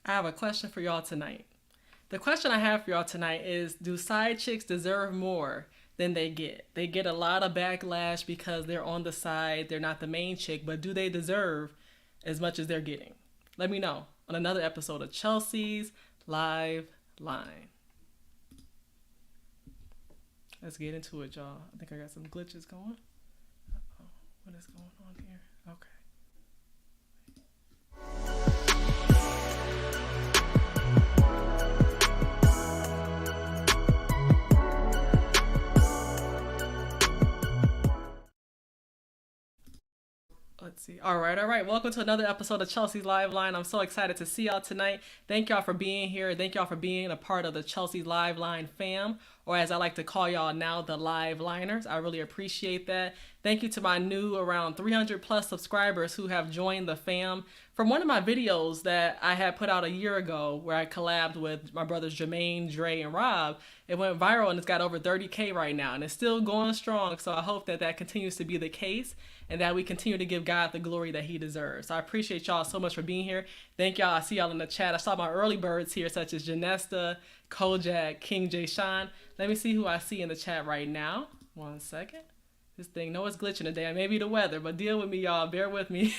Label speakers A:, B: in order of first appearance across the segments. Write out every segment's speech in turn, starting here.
A: I have a question for y'all tonight. The question I have for y'all tonight is, do side chicks deserve more than they get? They get a lot of backlash because they're on the side, they're not the main chick, but do they deserve as much as they're getting? Let me know on another episode of Chelsea's Live Line. Let's get into it, y'all. I think I got some glitches going. Uh-oh. What is going on here? Okay. Let's see. All right, all right. Welcome to another episode of Chelsea's Live Line. I'm so excited to see y'all tonight. Thank y'all for being here. Thank y'all for being a part of the Chelsea's Live Line fam, or as I like to call y'all now, the Live Liners. I really appreciate that. Thank you to my new around 300 plus subscribers who have joined the fam. From one of my videos that I had put out a year ago where I collabed with my brothers Jermaine, Dre, and Rob, it went viral and it's got over 30K right now and it's still going strong. So I hope that that continues to be the case and that we continue to give God the glory that he deserves. So I appreciate y'all so much for being here. Thank y'all. I see y'all in the chat. I saw my early birds here such as Janesta, Kojak, King J. Sean. Let me see who I see in the chat right now. One second. This thing, no, it's glitching today. Maybe the weather, but deal with me, y'all. Bear with me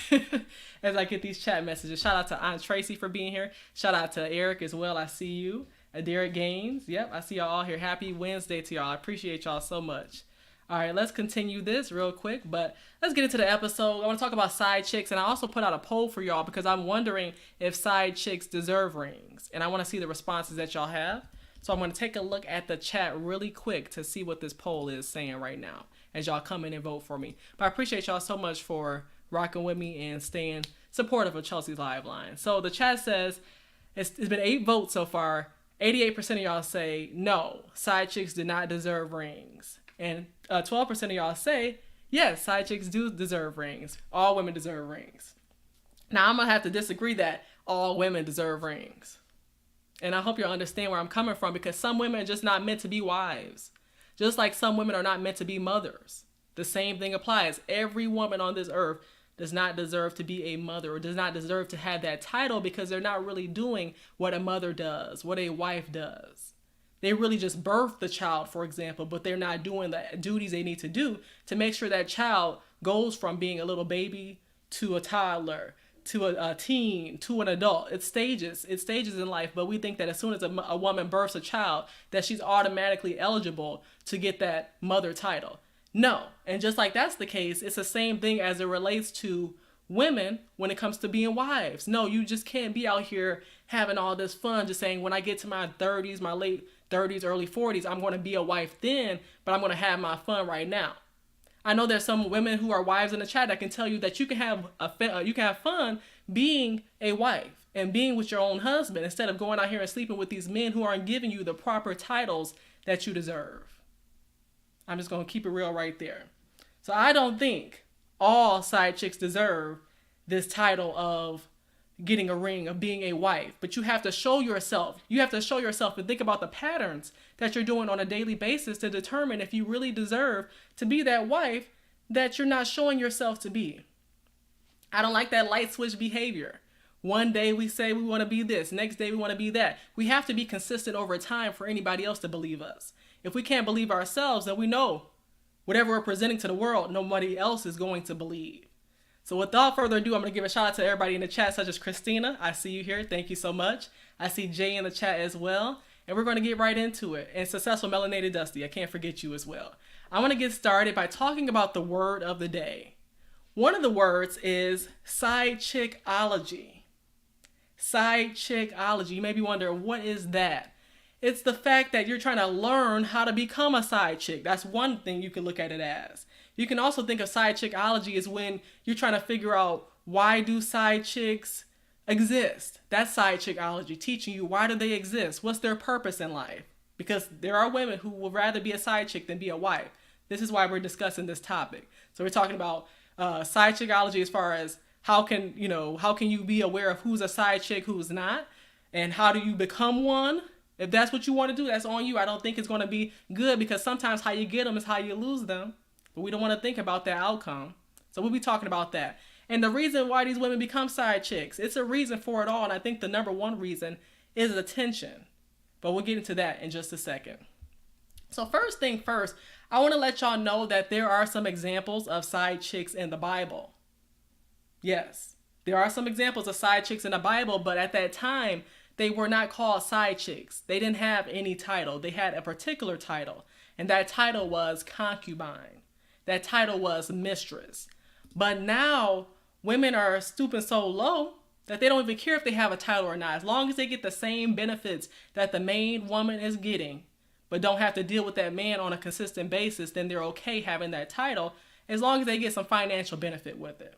A: as I get these chat messages. Shout out to Aunt Tracy for being here. Shout out to Eric as well. I see you. Derek Gaines. Yep, I see y'all all here. Happy Wednesday to y'all. I appreciate y'all so much. All right, let's continue this real quick, but let's get into the episode. I want to talk about side chicks, and I also put out a poll for y'all because I'm wondering if side chicks deserve rings, and I want to see the responses that y'all have. So I'm going to take a look at the chat really quick to see what this poll is saying right now as y'all come in and vote for me. But I appreciate y'all so much for rocking with me and staying supportive of Chelsea's Live Line. So the chat says it's been 8 votes so far. 88% of y'all say no, side chicks do not deserve rings. And 12% of y'all say, yes, side chicks do deserve rings. All women deserve rings. Now, I'm going to have to disagree that all women deserve rings. And I hope y'all understand where I'm coming from because some women are just not meant to be wives. Just like some women are not meant to be mothers. The same thing applies. Every woman on this earth does not deserve to be a mother or does not deserve to have that title because they're not really doing what a mother does, what a wife does. They really just birth the child, for example, but they're not doing the duties they need to do to make sure that child goes from being a little baby to a toddler, to a teen, to an adult. It's stages in life, but we think that as soon as a woman births a child, that she's automatically eligible to get that mother title. No, and just like that's the case, it's the same thing as it relates to women when it comes to being wives. No, you just can't be out here having all this fun just saying when I get to my 30s, my late 30s, early 40s, I'm going to be a wife then, but I'm going to have my fun right now. I know there's some women who are wives in the chat that can tell you that you can have fun being a wife and being with your own husband instead of going out here and sleeping with these men who aren't giving you the proper titles that you deserve. I'm just going to keep it real right there. So I don't think all side chicks deserve this title of getting a ring, of being a wife, but you have to show yourself. You have to show yourself and think about the patterns that you're doing on a daily basis to determine if you really deserve to be that wife that you're not showing yourself to be. I don't like that light switch behavior. One day we say we want to be this, next day we want to be that. We have to be consistent over time for anybody else to believe us. If we can't believe ourselves, then we know whatever we're presenting to the world, nobody else is going to believe. So without further ado, I'm going to give a shout out to everybody in the chat, such as Christina. I see you here. Thank you so much. I see Jay in the chat as well. And we're going to get right into it. And Successful Melanated Dusty, I can't forget you as well. I want to get started by talking about the word of the day. One of the words is Sidechickology. Sidechickology. You may be wondering, what is that? It's the fact that you're trying to learn how to become a side chick. That's one thing you can look at it as. You can also think of Sidechickology as when you're trying to figure out why do side chicks exist. That's Sidechickology, teaching you why do they exist? What's their purpose in life? Because there are women who would rather be a side chick than be a wife. This is why we're discussing this topic. So we're talking about Sidechickology as far as how can you be aware of who's a side chick, who's not, and how do you become one? If that's what you want to do, that's on you. I don't think it's going to be good because sometimes how you get them is how you lose them. But we don't want to think about that outcome. So we'll be talking about that. And the reason why these women become side chicks, it's a reason for it all. And I think the number one reason is attention. But we'll get into that in just a second. So first thing first, I want to let y'all know that there are some examples of side chicks in the Bible. Yes, there are some examples of side chicks in the Bible, but at that time, they were not called side chicks. They didn't have any title. They had a particular title, and that title was concubine. That title was mistress. But now, women are stooping so low that they don't even care if they have a title or not. As long as they get the same benefits that the main woman is getting, but don't have to deal with that man on a consistent basis, then they're okay having that title as long as they get some financial benefit with it.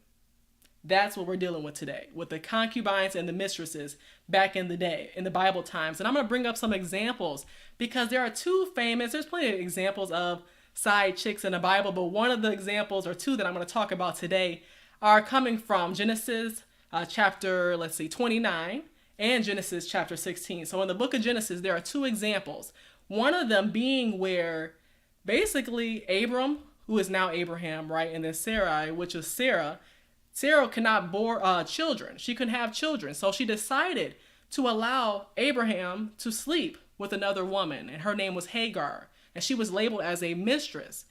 A: That's what we're dealing with today, with the concubines and the mistresses back in the day, in the Bible times. And I'm going to bring up some examples because there are there's plenty of examples of side chicks in the Bible, but one of the examples, or two, that I'm going to talk about today are coming from Genesis chapter 29 and Genesis chapter 16. So in the book of Genesis, there are two examples. One of them being where basically Abram, who is now Abraham, right? And then Sarai, which is Sarah cannot bear children. She couldn't have children. So she decided to allow Abraham to sleep with another woman, and her name was Hagar, and she was labeled as a mistress.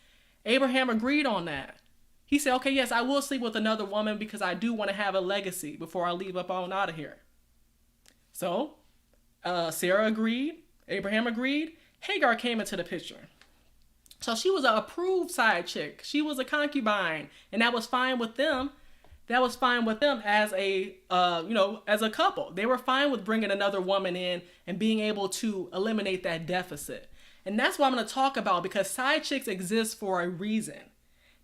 A: Abraham agreed on that. He said, okay, yes, I will sleep with another woman because I do want to have a legacy before I leave up on out of here. So Sarah agreed. Abraham agreed. Hagar came into the picture. So she was an approved side chick. She was a concubine, and that was fine with them. That was fine with them as as a couple. They were fine with bringing another woman in and being able to eliminate that deficit. And that's what I'm going to talk about, because side chicks exist for a reason.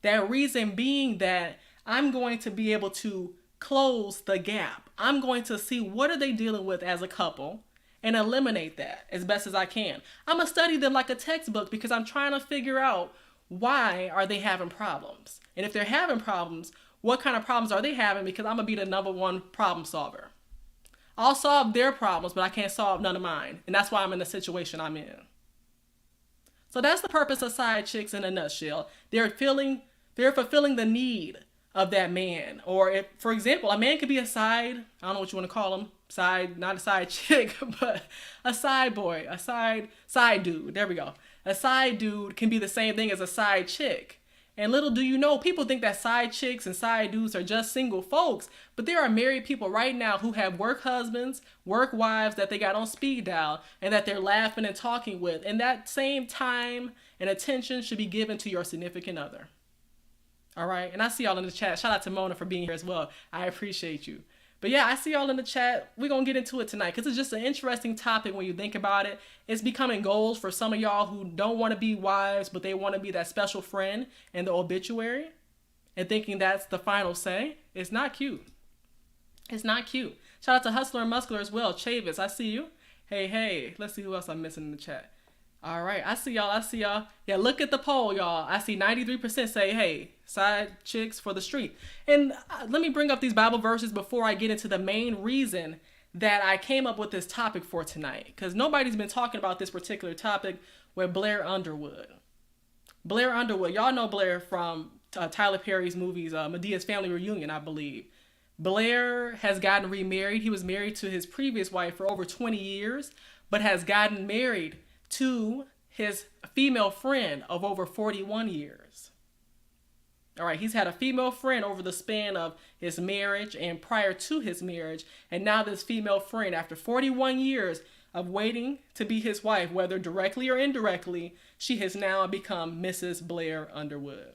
A: That reason being that I'm going to be able to close the gap. I'm going to see what are they dealing with as a couple and eliminate that as best as I can. I'm going to study them like a textbook because I'm trying to figure out why are they having problems. And if they're having problems, what kind of problems are they having? Because I'm going to be the number one problem solver. I'll solve their problems, but I can't solve none of mine. And that's why I'm in the situation I'm in. So that's the purpose of side chicks in a nutshell. They're fulfilling the need of that man. Or if, for example, a man could be a side, I don't know what you want to call him, not a side chick, but a side boy, a side dude. There we go. A side dude can be the same thing as a side chick. And little do you know, people think that side chicks and side dudes are just single folks, but there are married people right now who have work husbands, work wives that they got on speed dial and that they're laughing and talking with. And that same time and attention should be given to your significant other. All right. And I see y'all in the chat. Shout out to Mona for being here as well. I appreciate you. But yeah, I see y'all in the chat. We're going to get into it tonight because it's just an interesting topic when you think about it. It's becoming goals for some of y'all who don't want to be wives, but they want to be that special friend in the obituary and thinking that's the final say. It's not cute. It's not cute. Shout out to Hustler and Muscular as well. Chavis, I see you. Hey. Let's see who else I'm missing in the chat. All right. I see y'all. Yeah, look at the poll, y'all. I see 93% say, hey, side chicks for the street. And let me bring up these Bible verses before I get into the main reason that I came up with this topic for tonight. Because nobody's been talking about this particular topic with Blair Underwood. Blair Underwood. Y'all know Blair from Tyler Perry's movies, Medea's Family Reunion, I believe. Blair has gotten remarried. He was married to his previous wife for over 20 years, but has gotten married to his female friend of over 41 years. All right, he's had a female friend over the span of his marriage and prior to his marriage. And now this female friend, after 41 years of waiting to be his wife, whether directly or indirectly, she has now become Mrs. Blair Underwood.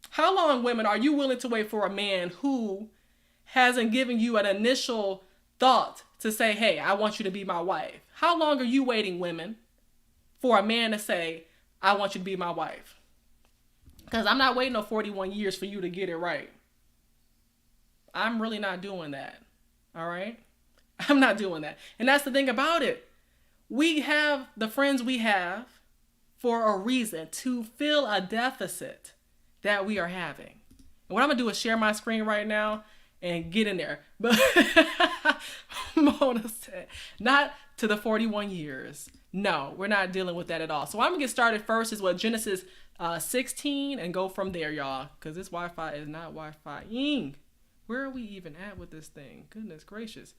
A: How long, women, are you willing to wait for a man who hasn't given you an initial thought to say, hey, I want you to be my wife? How long are you waiting, women, for a man to say, I want you to be my wife? Because I'm not waiting on 41 years for you to get it right. I'm really not doing that. All right? I'm not doing that. And that's the thing about it. We have the friends we have for a reason, to fill a deficit that we are having. And what I'm going to do is share my screen right now and get in there. But Mona said, not to the 41 years. No, we're not dealing with that at all. So I'm going to get started first is with Genesis 16 and go from there, y'all, because this Wi-Fi is not Wi-Fi-ing. Where are we even at with this thing? Goodness gracious.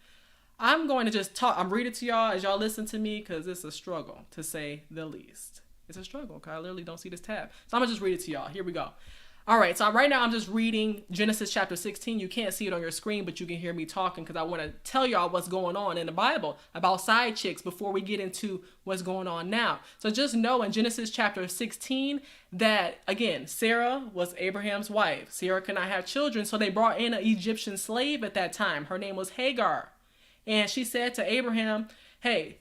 A: I'm going to just talk. I'm reading to y'all as y'all listen to me because it's a struggle, to say the least. It's a struggle because I literally don't see this tab. So I'm going to just read it to y'all. Here we go. All right, so right now I'm just reading Genesis chapter 16. You can't see it on your screen, but you can hear me talking because I want to tell y'all what's going on in the Bible about side chicks before we get into what's going on now. So just know in Genesis chapter 16 that, again, Sarah was Abraham's wife. Sarah could not have children, so they brought in an Egyptian slave at that time. Her name was Hagar. And she said to Abraham, hey,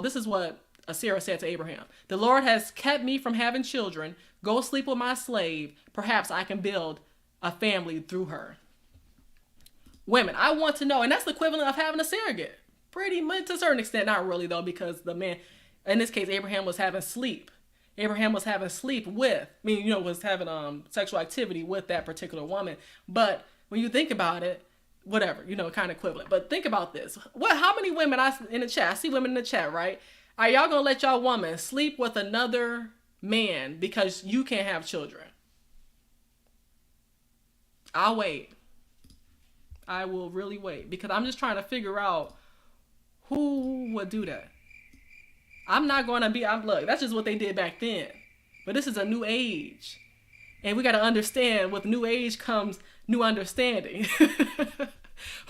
A: this is what Sarah said to Abraham. The Lord has kept me from having children. Go sleep with my slave. Perhaps I can build a family through her. Women, I want to know, and that's the equivalent of having a surrogate. Pretty much to a certain extent, not really though, because the man, in this case, Abraham was having sleep. Abraham was having sleep with, was having sexual activity with that particular woman. But when you think about it, whatever, kind of equivalent. But think about this. How many women in the chat? I see women in the chat, right? Are y'all gonna let y'all woman sleep with another man because you can't have children? I'll wait. I will really wait because I'm just trying to figure out who would do that. I'm not going to look, that's just what they did back then. But this is a new age. And we got to understand with new age comes new understanding.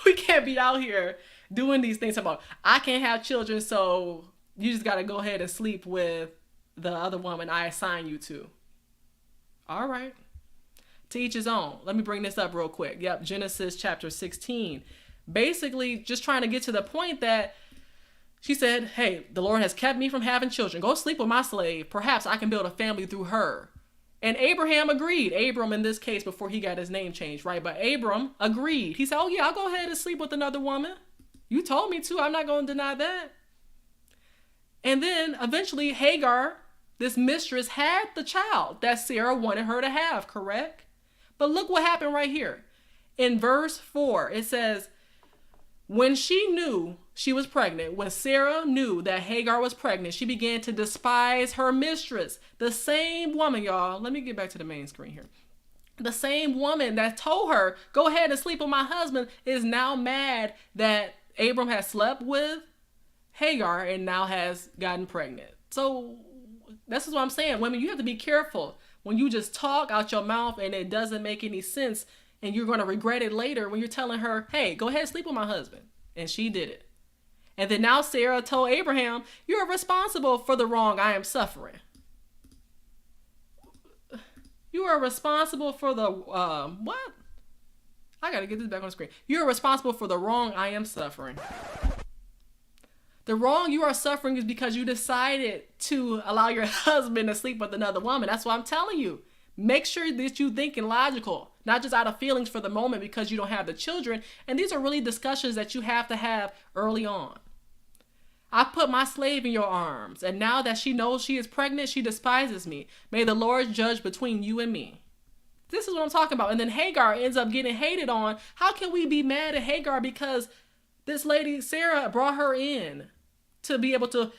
A: We can't be out here doing these things about, I can't have children, so you just got to go ahead and sleep with the other woman I assign you to. All right. To each his own. Let me bring this up real quick. Yep, Genesis chapter 16. Basically, just trying to get to the point that she said, hey, the Lord has kept me from having children. Go sleep with my slave. Perhaps I can build a family through her. And Abraham agreed. Abram, in this case, before he got his name changed, right? But Abram agreed. He said, oh, yeah, I'll go ahead and sleep with another woman. You told me to. I'm not going to deny that. And then eventually Hagar, this mistress, had the child that Sarah wanted her to have, correct? But look what happened right here. In verse 4, it says, when she knew she was pregnant, when Sarah knew that Hagar was pregnant, she began to despise her mistress. The same woman, y'all, let me get back to the main screen here. The same woman that told her, go ahead and sleep with my husband, is now mad that Abram has slept with Hagar and now has gotten pregnant. So this is what I'm saying. Women, you have to be careful when you just talk out your mouth and it doesn't make any sense and you're going to regret it later when you're telling her, hey, go ahead and sleep with my husband. And she did it. And then now Sarah told Abraham, you're responsible for the wrong I am suffering. You are responsible for the, what? I got to get this back on the screen. You're responsible for the wrong I am suffering. The wrong you are suffering is because you decided to allow your husband to sleep with another woman. That's what I'm telling you. Make sure that you're thinking logical, not just out of feelings for the moment because you don't have the children. And these are really discussions that you have to have early on. I put my slave in your arms, and now that she knows she is pregnant, she despises me. May the Lord judge between you and me. This is what I'm talking about. And then Hagar ends up getting hated on. How can we be mad at Hagar because this lady, Sarah, brought her in to be able to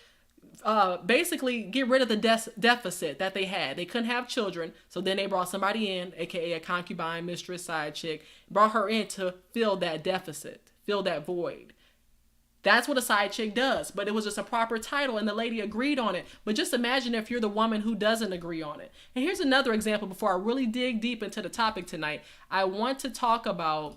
A: basically get rid of the deficit that they had. They couldn't have children, so then they brought somebody in, aka a concubine, mistress, side chick, brought her in to fill that deficit, fill that void. That's what a side chick does, but it was just a proper title and the lady agreed on it. But just imagine if you're the woman who doesn't agree on it. And here's another example before I really dig deep into the topic tonight. I want to talk about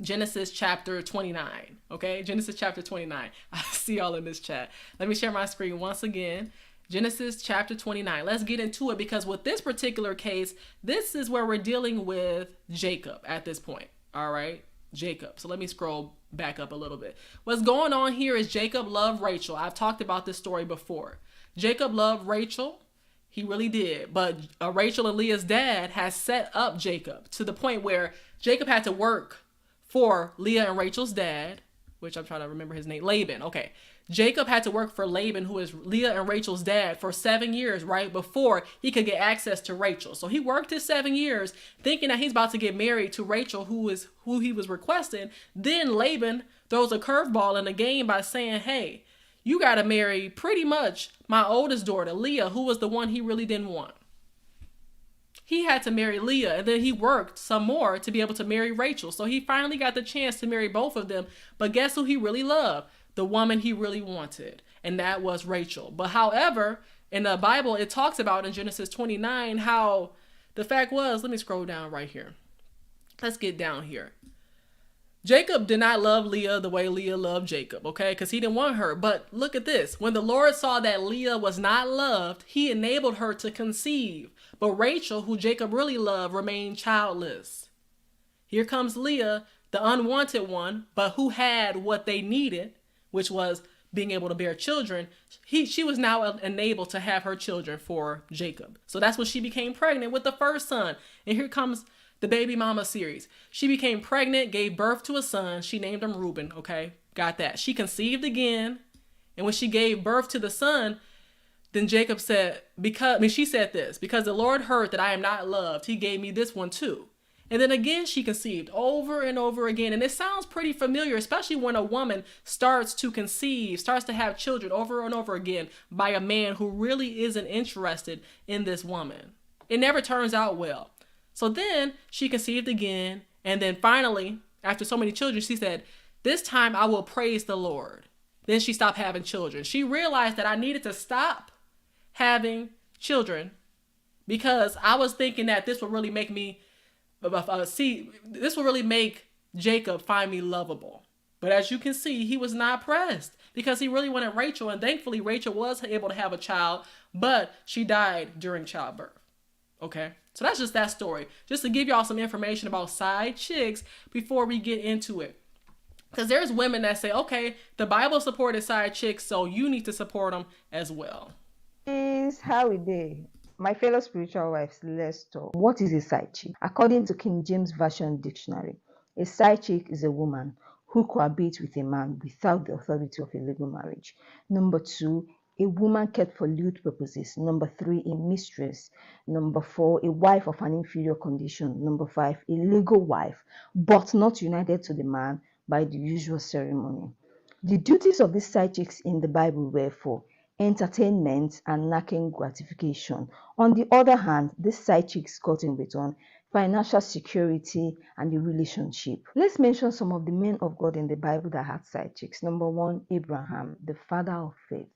A: Genesis chapter 29, okay? Genesis chapter 29. I see y'all in this chat. Let me share my screen once again. Genesis chapter 29. Let's get into it because with this particular case, this is where we're dealing with Jacob at this point, all right? Jacob. So let me scroll back up a little bit. What's going on here is Jacob loved Rachel. I've talked about this story before. Jacob loved Rachel. He really did. But Rachel and Leah's dad has set up Jacob to the point where Jacob had to work for Leah and Rachel's dad, which I'm trying to remember his name, Laban. Okay. Jacob had to work for Laban, who is Leah and Rachel's dad, for 7 years, right, before he could get access to Rachel. So he worked his 7 years thinking that he's about to get married to Rachel, who he was requesting. Then Laban throws a curveball in the game by saying, hey, you got to marry pretty much my oldest daughter, Leah, who was the one he really didn't want. he had to marry Leah, and then he worked some more to be able to marry Rachel. So he finally got the chance to marry both of them. But guess who he really loved? The woman he really wanted, and that was Rachel. But however, in the Bible, it talks about in Genesis 29 how the fact was, let me scroll down right here. Let's get down here. Jacob did not love Leah the way Leah loved Jacob, okay? Because he didn't want her. But look at this. When the Lord saw that Leah was not loved, he enabled her to conceive. But Rachel, who Jacob really loved, remained childless. Here comes Leah, the unwanted one, but who had what they needed, which was being able to bear children. She was now enabled to have her children for Jacob. So that's when she became pregnant with the first son. And here comes the baby mama series. She became pregnant, gave birth to a son. She named him Reuben. Okay, got that. She conceived again. And when she gave birth to the son, then Jacob said, she said this, because the Lord heard that I am not loved, he gave me this one too. And then again, she conceived over and over again. And it sounds pretty familiar, especially when a woman starts to conceive, starts to have children over and over again by a man who really isn't interested in this woman. It never turns out well. So then she conceived again. And then finally, after so many children, she said, this time I will praise the Lord. Then she stopped having children. She realized that I needed to stop having children because I was thinking that this would really make me this will really make Jacob find me lovable. But as you can see, he was not pressed because he really wanted Rachel. And thankfully, Rachel was able to have a child, but she died during childbirth. Okay, so that's just that story. Just to give y'all some information about side chicks before we get into it. Because there's women that say, okay, the Bible supported side chicks, so you need to support them as well.
B: Is how we do. My fellow spiritual wives, let's talk. What is a side chick? According to King James Version Dictionary, a side chick is a woman who cohabits with a man without the authority of a legal marriage. Number 2, a woman kept for lewd purposes. Number 3, a mistress. Number 4, a wife of an inferior condition. Number 5, a legal wife, but not united to the man by the usual ceremony. The duties of these side chicks in the Bible were for entertainment and lacking gratification. On the other hand, these side chicks got in return financial security and a relationship. Let's mention some of the men of God in the Bible that had side chicks. Number 1, Abraham, the father of faith,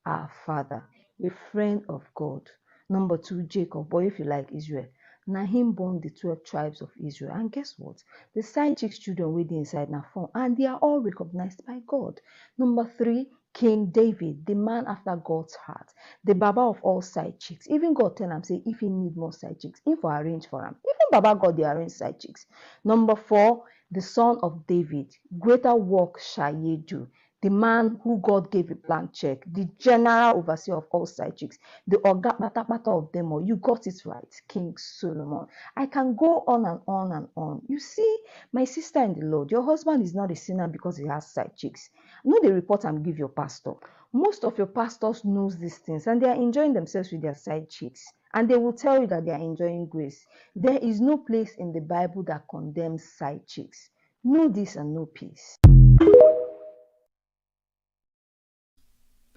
B: our father, a friend of God. Number 2, Jacob, or if you like, Israel. Now him born the 12 tribes of Israel. And guess what? The side chicks children were inside now form, and they are all recognized by God. Number 3, King David, the man after God's heart, the Baba of all side chicks. Even God tell him, say, if he need more side chicks, if I arrange for him. Even Baba God, they arrange side chicks. Number 4, the son of David, greater work shall ye do. The man who God gave a blank check, the general overseer of all side chicks, the Oga Patapata of them all. You got it right, King Solomon. I can go on and on and on. You see, my sister in the Lord, your husband is not a sinner because he has side chicks. No, the report and give your pastor. Most of your pastors knows these things and they are enjoying themselves with their side chicks. And they will tell you that they are enjoying grace. There is no place in the Bible that condemns side chicks. Know this and know peace.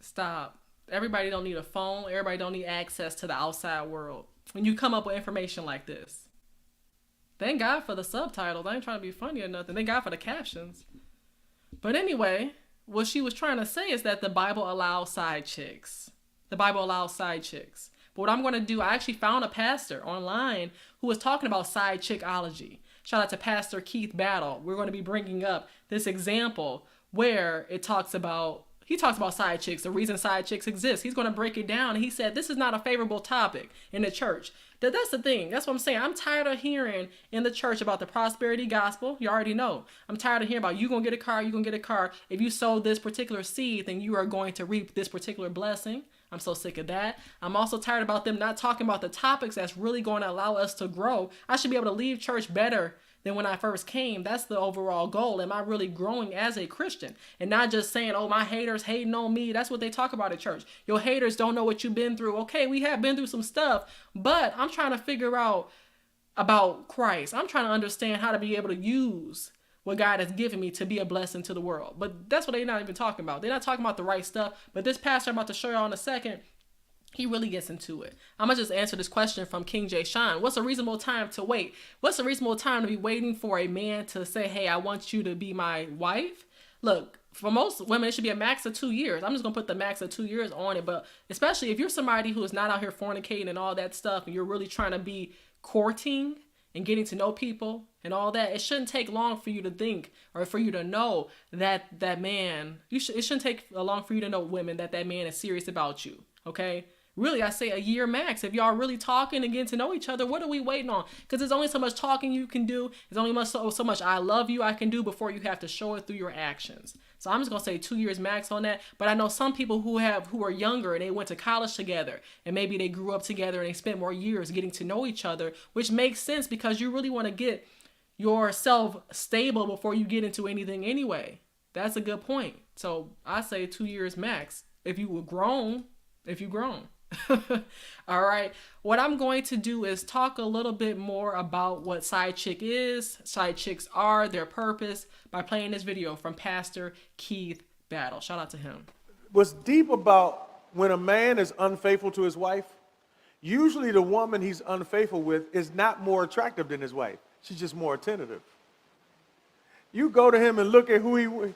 A: Stop. Everybody don't need a phone. Everybody don't need access to the outside world when you come up with information like this. Thank God for the subtitles. I ain't trying to be funny or nothing. Thank God for the captions. But anyway, what she was trying to say is that the Bible allows side chicks. The Bible allows side chicks. But what I'm going to do, I actually found a pastor online who was talking about side chickology. Shout out to Pastor Keith Battle. We're going to be bringing up this example where he talks about side chicks, the reason side chicks exist. He's going to break it down. And he said this is not a favorable topic in the church. That's the thing. That's what I'm saying. I'm tired of hearing in the church about the prosperity gospel. You already know. I'm tired of hearing about you going to get a car, you going to get a car. If you sow this particular seed, then you are going to reap this particular blessing. I'm so sick of that. I'm also tired about them not talking about the topics that's really going to allow us to grow. I should be able to leave church better than when I first came. That's the overall goal. Am I really growing as a Christian? And not just saying, oh, my haters hating on me. That's what they talk about at church. Your haters don't know what you've been through. Okay, we have been through some stuff, but I'm trying to figure out about Christ. I'm trying to understand how to be able to use what God has given me to be a blessing to the world. But that's what they're not even talking about. They're not talking about the right stuff. But this pastor I'm about to show y'all in a second, he really gets into it. I'm gonna just answer this question from King J. Sean. What's a reasonable time to wait? What's a reasonable time to be waiting for a man to say, hey, I want you to be my wife? Look, for most women, it should be a max of 2 years. I'm just gonna put the max of 2 years on it. But especially if you're somebody who is not out here fornicating and all that stuff, and you're really trying to be courting and getting to know people and all that, it shouldn't take long for you to think or for you to know that that man, it shouldn't take long for you to know, women, that that man is serious about you, okay? Really, I say a year max. If y'all really talking and getting to know each other, what are we waiting on? Because there's only so much talking you can do. There's only so much I love you I can do before you have to show it through your actions. So I'm just gonna say 2 years max on that. But I know some people who are younger and they went to college together and maybe they grew up together and they spent more years getting to know each other, which makes sense because you really want to get yourself stable before you get into anything anyway. That's a good point. So I say 2 years max. If you were grown, if you grown. All right. What I'm going to do is talk a little bit more about what side chick is, side chicks are, their purpose, by playing this video from Pastor Keith Battle. Shout out to him.
C: What's deep about when a man is unfaithful to his wife, usually the woman he's unfaithful with is not more attractive than his wife. She's just more attentive. You go to him and look at who you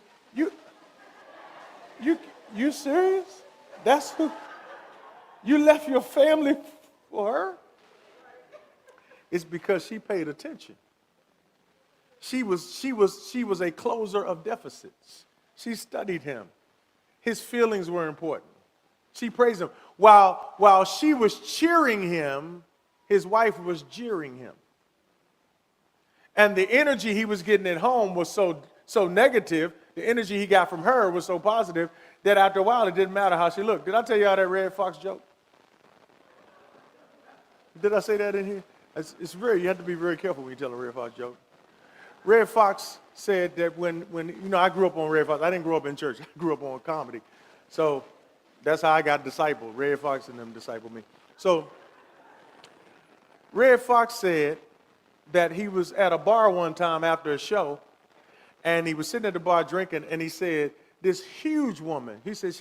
C: serious? That's who. You left your family for her? It's because she paid attention. She was a closer of deficits. She studied him. His feelings were important. She praised him. While she was cheering him, his wife was jeering him. And the energy he was getting at home was so negative. The energy he got from her was so positive that after a while it didn't matter how she looked. Did I tell y'all that Red Fox joke? Did I say that in here? You have to be very careful when you tell a Red Fox joke. Red Fox said that when I grew up on Red Fox. I didn't grow up in church. I grew up on comedy. So that's how I got discipled. Red Fox and them discipled me. So Red Fox said that he was at a bar one time after a show, and he was sitting at the bar drinking, and he said, this huge woman, he said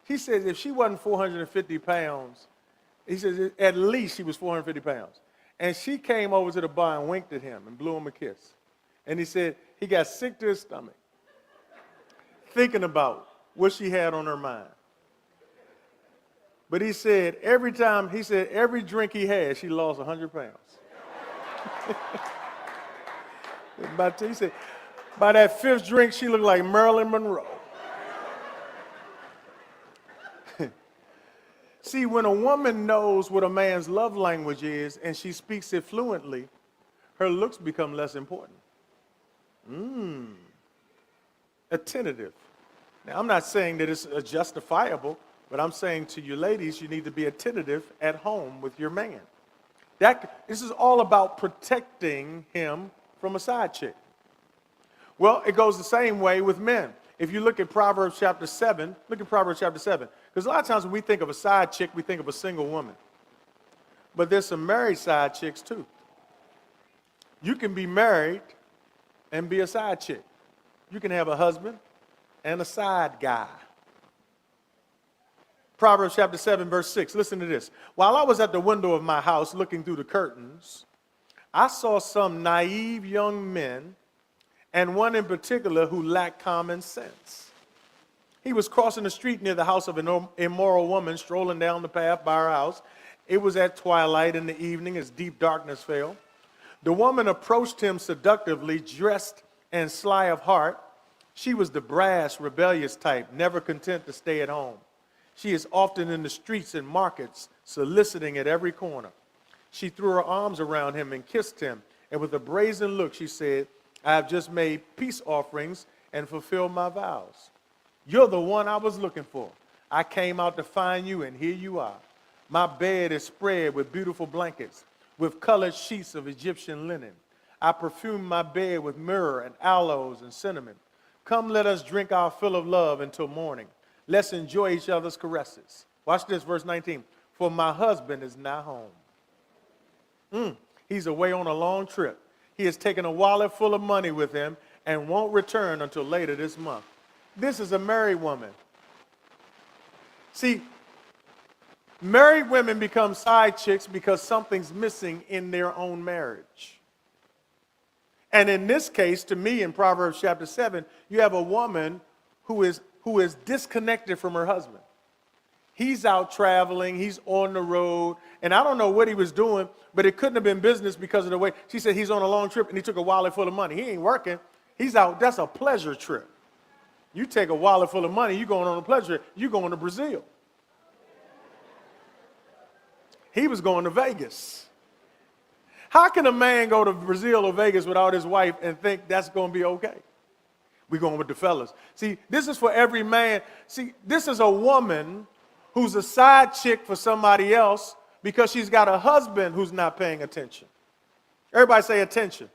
C: if she wasn't 450 pounds, he says at least she was 450 pounds. And she came over to the bar and winked at him and blew him a kiss. And he said he got sick to his stomach thinking about what she had on her mind. But he said every drink he had, she lost 100 pounds. He said by that fifth drink, she looked like Marilyn Monroe. See, when a woman knows what a man's love language is and she speaks it fluently, her looks become less important. Attentive. Now, I'm not saying that it's justifiable, but I'm saying to you ladies, you need to be attentive at home with your man. This is all about protecting him from a side chick. Well, it goes the same way with men. If you look at Proverbs chapter 7, because a lot of times when we think of a side chick, we think of a single woman. But there's some married side chicks too. You can be married and be a side chick. You can have a husband and a side guy. Proverbs chapter 7, verse 6. Listen to this. While I was at the window of my house looking through the curtains, I saw some naive young men, and one in particular who lacked common sense. He was crossing the street near the house of an immoral woman, strolling down the path by her house. It was at twilight in the evening as deep darkness fell. The woman approached him seductively, dressed and sly of heart. She was the brash, rebellious type, never content to stay at home. She is often in the streets and markets, soliciting at every corner. She threw her arms around him and kissed him, and with a brazen look she said, I have just made peace offerings and fulfilled my vows. You're the one I was looking for. I came out to find you, and here you are. My bed is spread with beautiful blankets, with colored sheets of Egyptian linen. I perfume my bed with myrrh and aloes and cinnamon. Come, let us drink our fill of love until morning. Let's enjoy each other's caresses. Watch this, verse 19. For my husband is not home. He's away on a long trip. He has taken a wallet full of money with him and won't return until later this month. This is a married woman. See, Married women become side chicks because something's missing in their own marriage. And in this case, to me, in Proverbs chapter 7, you have a woman who is disconnected from her husband. He's out traveling, he's on the road, and I don't know what he was doing, but it couldn't have been business because of the way. She said he's on a long trip and he took a wallet full of money. He ain't working. He's out. That's a pleasure trip. You take a wallet full of money, you're going on a pleasure trip. You're going to Brazil. He was going to Vegas. How can a man go to Brazil or Vegas without his wife and think that's going to be okay? We're going with the fellas. See, this is for every man. See, this is a woman who's a side chick for somebody else because she's got a husband who's not paying attention. Everybody say attention.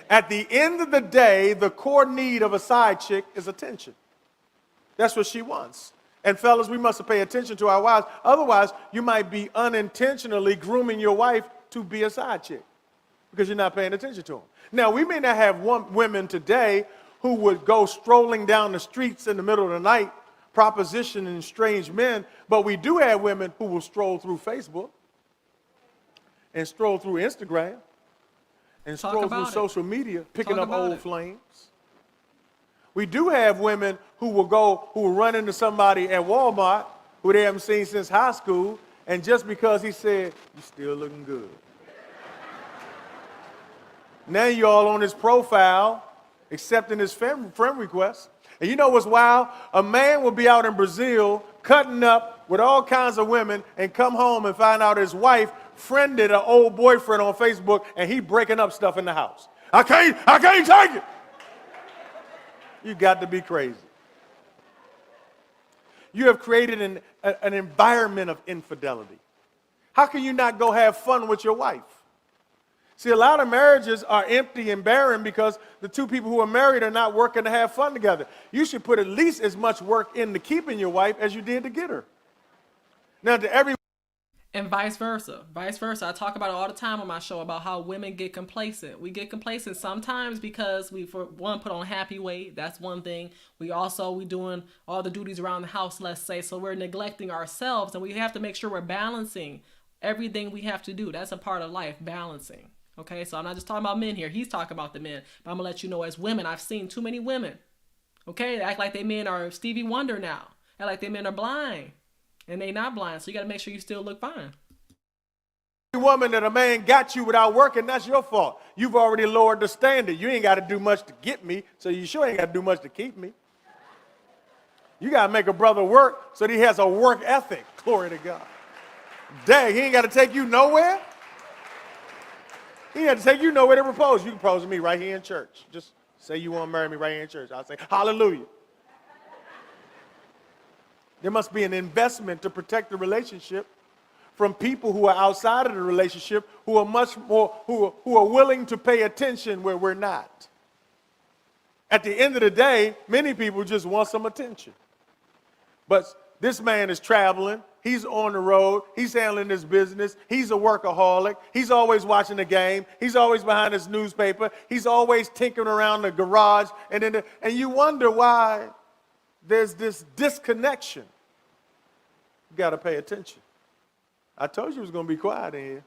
C: At the end of the day, the core need of a side chick is attention. That's what she wants. And fellas, we must pay attention to our wives. Otherwise, you might be unintentionally grooming your wife to be a side chick because you're not paying attention to them. Now, we may not have women today who would go strolling down the streets in the middle of the night, propositioning strange men, but we do have women who will stroll through Facebook and stroll through Instagram and stroll through social media, picking up old flames. We do have women who will run into somebody at Walmart who they haven't seen since high school, and just because he said, "You're still looking good." Now you all on his profile, accepting his friend request. And you know what's wild? A man will be out in Brazil cutting up with all kinds of women and come home and find out his wife friended an old boyfriend on Facebook and he breaking up stuff in the house. I can't take it. You got to be crazy. You have created an environment of infidelity. How can you not go have fun with your wife? See, a lot of marriages are empty and barren because the two people who are married are not working to have fun together. You should put at least as much work into keeping your wife as you did to get her. Now, to every
A: and vice versa. Vice versa. I talk about it all the time on my show about how women get complacent. We get complacent sometimes because we, for one, put on happy weight. That's one thing. We doing all the duties around the house, let's say. So we're neglecting ourselves, and we have to make sure we're balancing everything we have to do. That's a part of life, balancing. Okay, so I'm not just talking about men here. He's talking about the men. But I'm going to let you know, as women, I've seen too many women. Okay, they act like they men are Stevie Wonder now. Act like they men are blind. And they not blind, so you got to make sure you still look fine.
C: Woman that a man got you without working, that's your fault. You've already lowered the standard. You ain't got to do much to get me, so you sure ain't got to do much to keep me. You got to make a brother work so that he has a work ethic. Glory to God. Dang, he ain't got to take you nowhere. He ain't got to take you nowhere to propose. You can propose to me right here in church. Just say you want to marry me right here in church. I'll say, hallelujah. There must be an investment to protect the relationship from people who are outside of the relationship, who are much more, who are willing to pay attention where we're not. At the end of the day, many people just want some attention. But this man is traveling. He's on the road. He's handling his business. He's a workaholic. He's always watching the game. He's always behind his newspaper. He's always tinkering around the garage. And you wonder why there's this disconnection. You got to pay attention. I told you it was going to be quiet in here.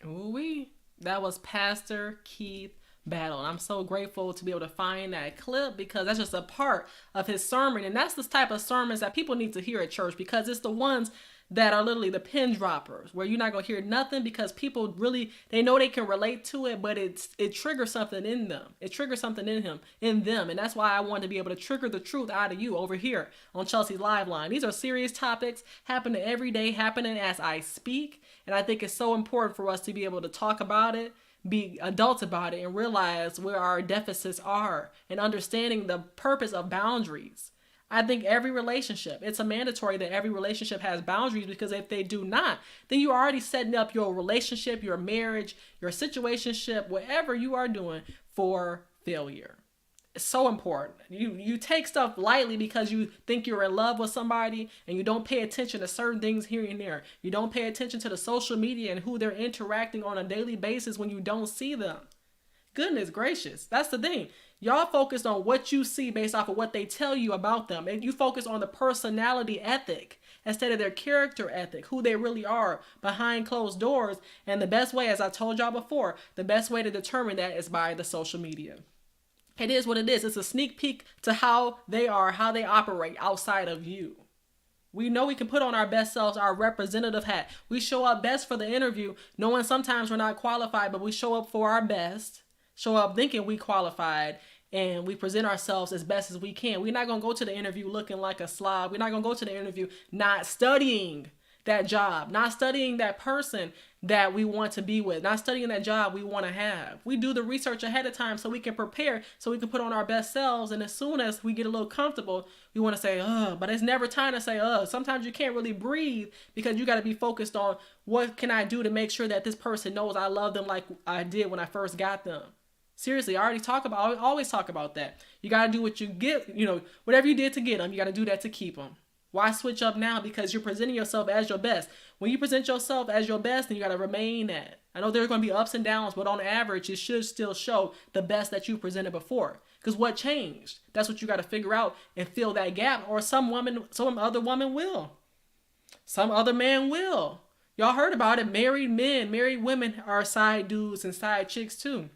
A: Ooh-wee. That was Pastor Keith Battle. And I'm so grateful to be able to find that clip because that's just a part of his sermon. And that's the type of sermons that people need to hear at church because it's the ones that are literally the pin droppers where you're not going to hear nothing because people really, they know they can relate to it, but it triggers something in them. It triggers something in them. And that's why I want to be able to trigger the truth out of you over here on Chelsea's Live Line. These are serious topics happening every day, happening as I speak. And I think it's so important for us to be able to talk about it, be adults about it, and realize where our deficits are and understanding the purpose of boundaries. I think every relationship, it's a mandatory that every relationship has boundaries because if they do not, then you're already setting up your relationship, your marriage, your situationship, whatever you are doing for failure. It's so important. You take stuff lightly because you think you're in love with somebody and you don't pay attention to certain things here and there. You don't pay attention to the social media and who they're interacting on a daily basis when you don't see them. Goodness gracious. That's the thing. Y'all focus on what you see based off of what they tell you about them. And you focus on the personality ethic instead of their character ethic, who they really are behind closed doors. And the best way, as I told y'all before, the best way to determine that is by the social media. It is what it is. It's a sneak peek to how they are, how they operate outside of you. We know we can put on our best selves, our representative hat. We show up best for the interview, knowing sometimes we're not qualified, but we show up for our best, show up thinking we qualified, and we present ourselves as best as we can. We're not going to go to the interview looking like a slob. We're not going to go to the interview not studying that job, not studying that person that we want to be with, not studying that job we want to have. We do the research ahead of time so we can prepare, so we can put on our best selves. And as soon as we get a little comfortable, we want to say, but it's never time to say, Sometimes you can't really breathe because you got to be focused on what can I do to make sure that this person knows I love them like I did when I first got them. Seriously, I always talk about that. You got to do what you get, whatever you did to get them, you got to do that to keep them. Why switch up now? Because you're presenting yourself as your best. When you present yourself as your best, then you got to remain that. I know there's going to be ups and downs, but on average, it should still show the best that you presented before. Because what changed? That's what you got to figure out and fill that gap. Or some other woman will. Some other man will. Y'all heard about it. Married men, married women are side dudes and side chicks too.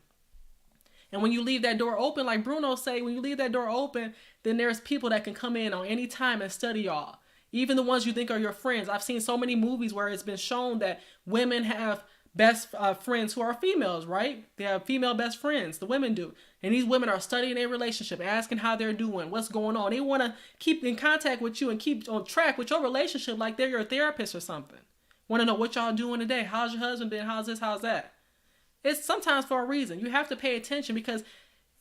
A: And when you leave that door open, like Bruno say, when you leave that door open, then there's people that can come in on any time and study y'all. Even the ones you think are your friends. I've seen so many movies where it's been shown that women have best friends who are females, right? They have female best friends. The women do. And these women are studying their relationship, asking how they're doing, what's going on. They want to keep in contact with you and keep on track with your relationship like they're your therapist or something. Want to know what y'all doing today. How's your husband been? How's this? How's that? It's sometimes for a reason. You have to pay attention because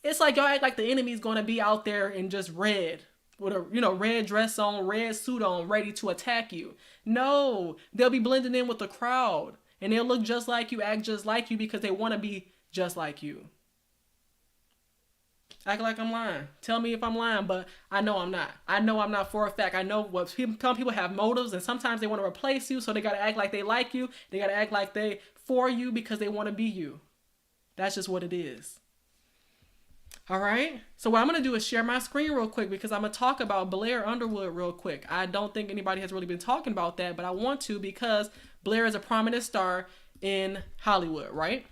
A: it's like y'all act like the enemy's going to be out there in just red with a red dress on, red suit on, ready to attack you. No, they'll be blending in with the crowd and they'll look just like you, act just like you because they want to be just like you. Act like I'm lying. Tell me if I'm lying, but I know I'm not. I know I'm not for a fact. I know what some people have motives and sometimes they want to replace you, so they got to act like they like you. They got to act like they for you because they want to be you. That's just what it is. All right. So what I'm going to do is share my screen real quick because I'm going to talk about Blair Underwood real quick. I don't think anybody has really been talking about that, but I want to because Blair is a prominent star in Hollywood, right?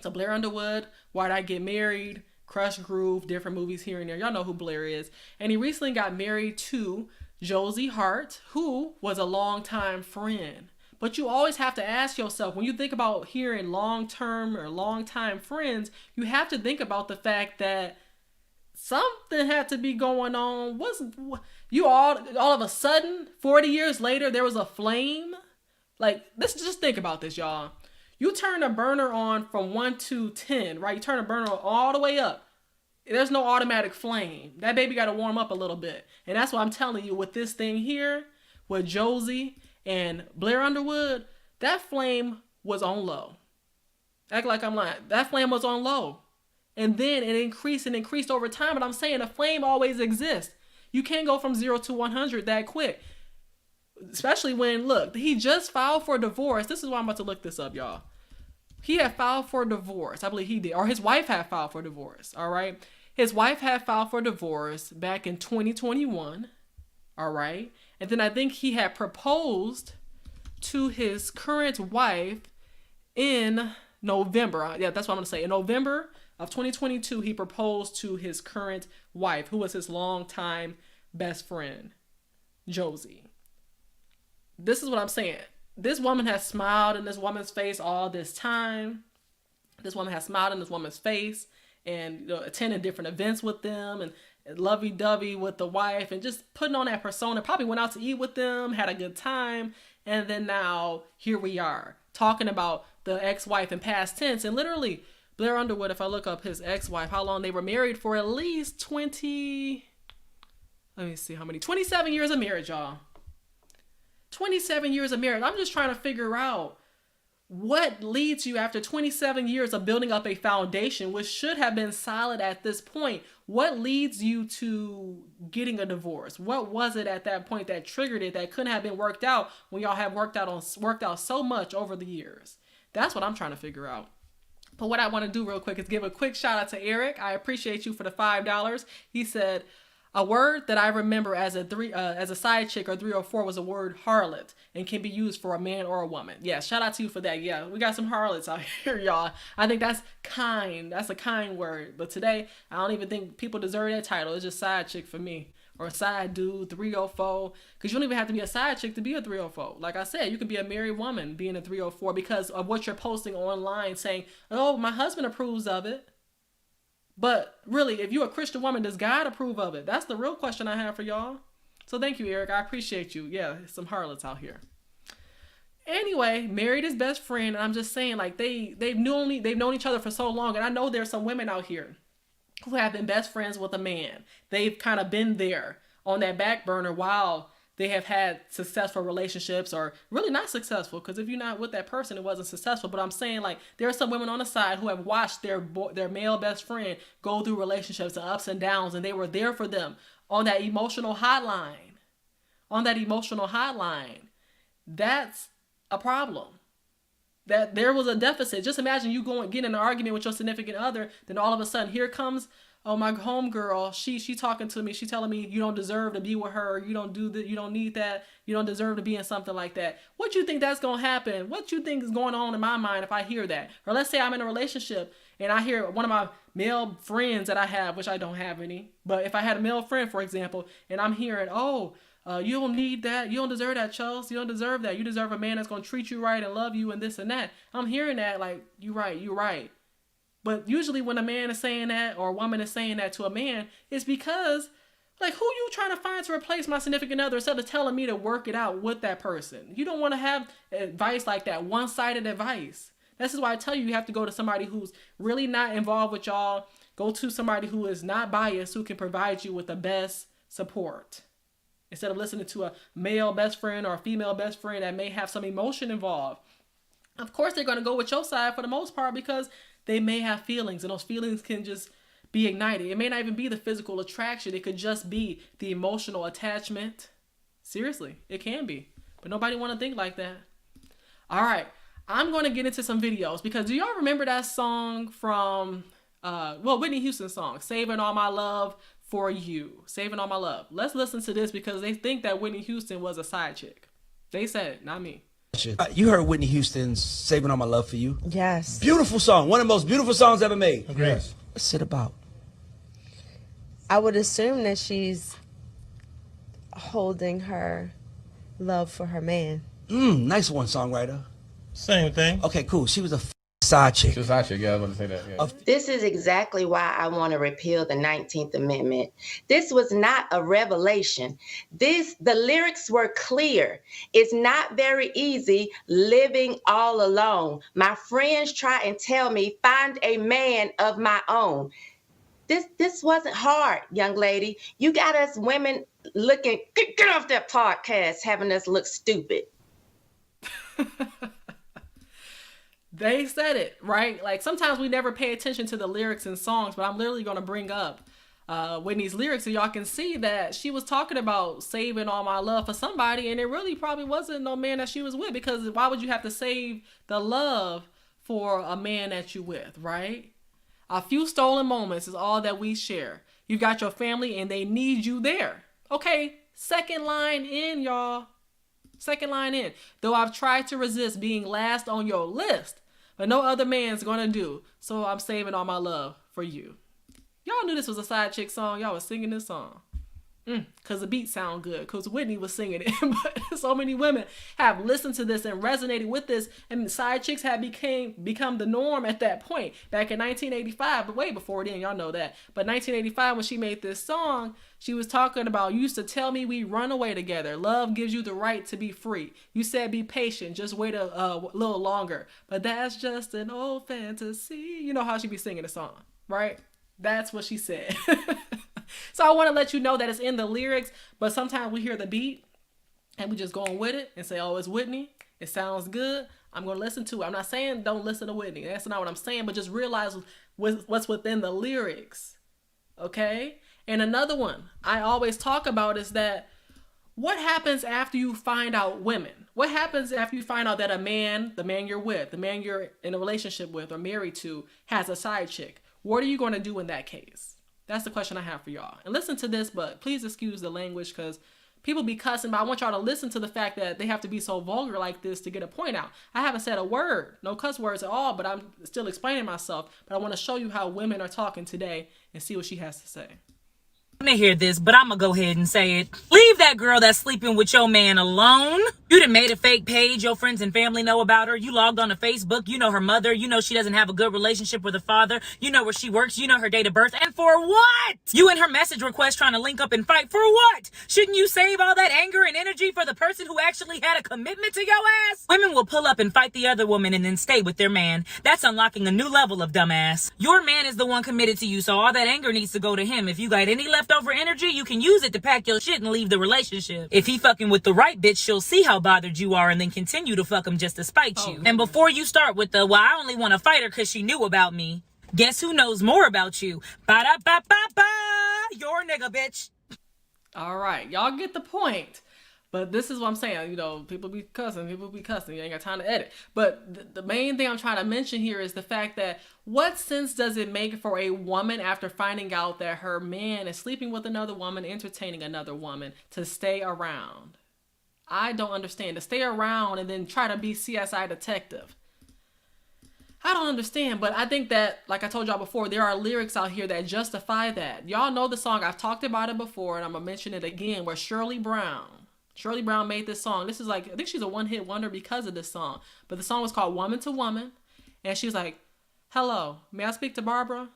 A: So Blair Underwood, Why'd I Get Married, Crush Groove, different movies here and there. Y'all know who Blair is. And he recently got married to Josie Hart, who was a longtime friend. But you always have to ask yourself, when you think about hearing long-term or long-time friends, you have to think about the fact that something had to be going on. You all of a sudden, 40 years later, there was a flame? Like, let's just think about this, y'all. You turn a burner on from 1 to 10, right? You turn a burner on all the way up. There's no automatic flame. That baby got to warm up a little bit. And that's what I'm telling you with this thing here, with Josie and Blair Underwood, that flame was on low. Act like I'm lying. That flame was on low. And then it increased and increased over time. But I'm saying a flame always exists. You can't go from 0 to 100 that quick. Especially when, look, he just filed for divorce. This is why I'm about to look this up, y'all. He had filed for divorce. I believe he did. Or his wife had filed for divorce. All right. His wife had filed for divorce back in 2021. All right. And then I think he had proposed to his current wife in November. Yeah, that's what I'm going to say. In November of 2022, he proposed to his current wife, who was his longtime best friend, Josie. This is what I'm saying. This woman has smiled in this woman's face all this time. This woman has smiled in this woman's face and attended different events with them and lovey-dovey with the wife and just putting on that persona. Probably went out to eat with them, had a good time. And then now here we are talking about the ex-wife in past tense. And literally Blair Underwood, if I look up his ex-wife, how long they were married for, at least 27 years of marriage, y'all. 27 years of marriage. I'm just trying to figure out what leads you after 27 years of building up a foundation, which should have been solid at this point. What leads you to getting a divorce? What was it at that point that triggered it that couldn't have been worked out when y'all have worked out so much over the years? That's what I'm trying to figure out. But what I want to do real quick is give a quick shout out to Eric. I appreciate you for the $5. He said, a word that I remember as a side chick or 304 was a word harlot and can be used for a man or a woman. Yeah, shout out to you for that. Yeah, we got some harlots out here, y'all. I think that's kind. That's a kind word. But today, I don't even think people deserve that title. It's just side chick for me. Or side dude, 304. Because you don't even have to be a side chick to be a 304. Like I said, you can be a married woman being a 304 because of what you're posting online saying, oh, my husband approves of it. But really, if you're a Christian woman, does God approve of it? That's the real question I have for y'all. So thank you, Eric. I appreciate you. Yeah, some harlots out here. Anyway, married his best friend, and I'm just saying, like they've known each other for so long, and I know there's some women out here who have been best friends with a man. They've kind of been there on that back burner while they have had successful relationships, or really not successful, because if you're not with that person, it wasn't successful. But I'm saying, like, there are some women on the side who have watched their male best friend go through relationships, the ups and downs, and they were there for them on that emotional hotline. On that emotional hotline. That's a problem. That there was a deficit. Just imagine you getting in an argument with your significant other, then all of a sudden here comes, oh, my homegirl, she talking to me, she telling me you don't deserve to be with her, you don't do that, you don't need that, you don't deserve to be in something like that. What do you think that's gonna happen? What do you think is going on in my mind if I hear that? Or let's say I'm in a relationship and I hear one of my male friends that I have, which I don't have any, but if I had a male friend, for example, and I'm hearing, oh, you don't need that. You don't deserve that, Charles. You don't deserve that. You deserve a man that's going to treat you right and love you and this and that. I'm hearing that like, you're right. But usually when a man is saying that or a woman is saying that to a man, it's because, like, who you trying to find to replace my significant other instead of telling me to work it out with that person? You don't want to have advice like that, one-sided advice. This is why I tell you have to go to somebody who's really not involved with y'all. Go to somebody who is not biased, who can provide you with the best support. Instead of listening to a male best friend or a female best friend that may have some emotion involved. Of course, they're going to go with your side for the most part because they may have feelings, and those feelings can just be ignited. It may not even be the physical attraction. It could just be the emotional attachment. Seriously, it can be. But nobody want to think like that. All right, I'm going to get into some videos because do y'all remember that song from, Whitney Houston's song, Saving All My Love for You, Saving All My Love. Let's listen to this because they think that Whitney Houston was a side chick. They said it, not me.
D: You heard Whitney Houston's Saving All My Love for You?
E: Yes.
D: Beautiful song. One of the most beautiful songs ever made.
F: Agreed. Yes.
D: What's it about?
E: I would assume that she's holding her love for her man.
D: Nice one, songwriter.
F: Same thing.
D: Okay, cool. She was a side chick.
G: She was side chick, yeah, I was going to say that. Yeah.
H: This is exactly why I want to repeal the 19th Amendment. This was not a revelation. The lyrics were clear. It's not very easy living all alone. My friends try and tell me, find a man of my own. This wasn't hard, young lady. You got us women looking, get off that podcast, having us look stupid.
A: They said it, right? Like sometimes we never pay attention to the lyrics in songs, but I'm literally going to bring up Whitney's lyrics so y'all can see that she was talking about saving all my love for somebody, and it really probably wasn't no man that she was with, because why would you have to save the love for a man that you with, right? A few stolen moments is all that we share. You got your family and they need you there. Okay, second line in, y'all. Second line in. Though I've tried to resist being last on your list, but no other man's gonna do. So I'm saving all my love for you. Y'all knew this was a side chick song. Y'all was singing this song. Because the beat sound good. Because Whitney was singing it. But so many women have listened to this and resonated with this. And side chicks have become the norm at that point. Back in 1985. But way before then, y'all know that. But 1985, when she made this song, she was talking about, you used to tell me we run away together. Love gives you the right to be free. You said be patient. Just wait a little longer. But that's just an old fantasy. You know how she be singing the song, right? That's what she said. So I want to let you know that it's in the lyrics, but sometimes we hear the beat and we just go on with it and say, oh, it's Whitney. It sounds good. I'm going to listen to it. I'm not saying don't listen to Whitney. That's not what I'm saying, but just realize what's within the lyrics. Okay? And another one I always talk about is that what happens after you find out women? What happens after you find out that a man, the man you're with, the man you're in a relationship with or married to, has a side chick? What are you going to do in that case? That's the question I have for y'all. And listen to this, but please excuse the language because people be cussing, but I want y'all to listen to the fact that they have to be so vulgar like this to get a point out. I haven't said a word, no cuss words at all, but I'm still explaining myself. But I want to show you how women are talking today and see what she has to say.
F: I'm gonna hear this, but I'm gonna go ahead and say it. Leave that girl that's sleeping with your man alone. You done made a fake page. Your friends and family know about her. You logged on to Facebook. You know her mother. You know she doesn't have a good relationship with her father. You know where she works. You know her date of birth. And for what? You and her message request trying to link up and fight. For what? Shouldn't you save all that anger and energy for the person who actually had a commitment to your ass? Women will pull up and fight the other woman and then stay with their man. That's unlocking a new level of dumbass. Your man is the one committed to you, so all that anger needs to go to him. If you got any leftover energy, you can use it to pack your shit and leave the relationship. If he fucking with the right bitch, she'll see how bothered you are and then continue to fuck him just to spite you. And before you start with the, well, I only want to fight her because she knew about me, guess who knows more about you? Ba-da-ba-ba-ba! Your nigga, bitch.
A: All right, y'all get the point. But this is what I'm saying. You know, people be cussing. You ain't got time to edit. But the main thing I'm trying to mention here is the fact that what sense does it make for a woman after finding out that her man is sleeping with another woman, entertaining another woman, to stay around? I don't understand. To stay around and then try to be CSI detective. I don't understand, but I think that, like I told y'all before, there are lyrics out here that justify that. Y'all know the song. I've talked about it before, and I'm going to mention it again, where Shirley Brown made this song. This is like, I think she's a one-hit wonder because of this song. But the song was called Woman to Woman. And she's like, hello, may I speak to Barbara?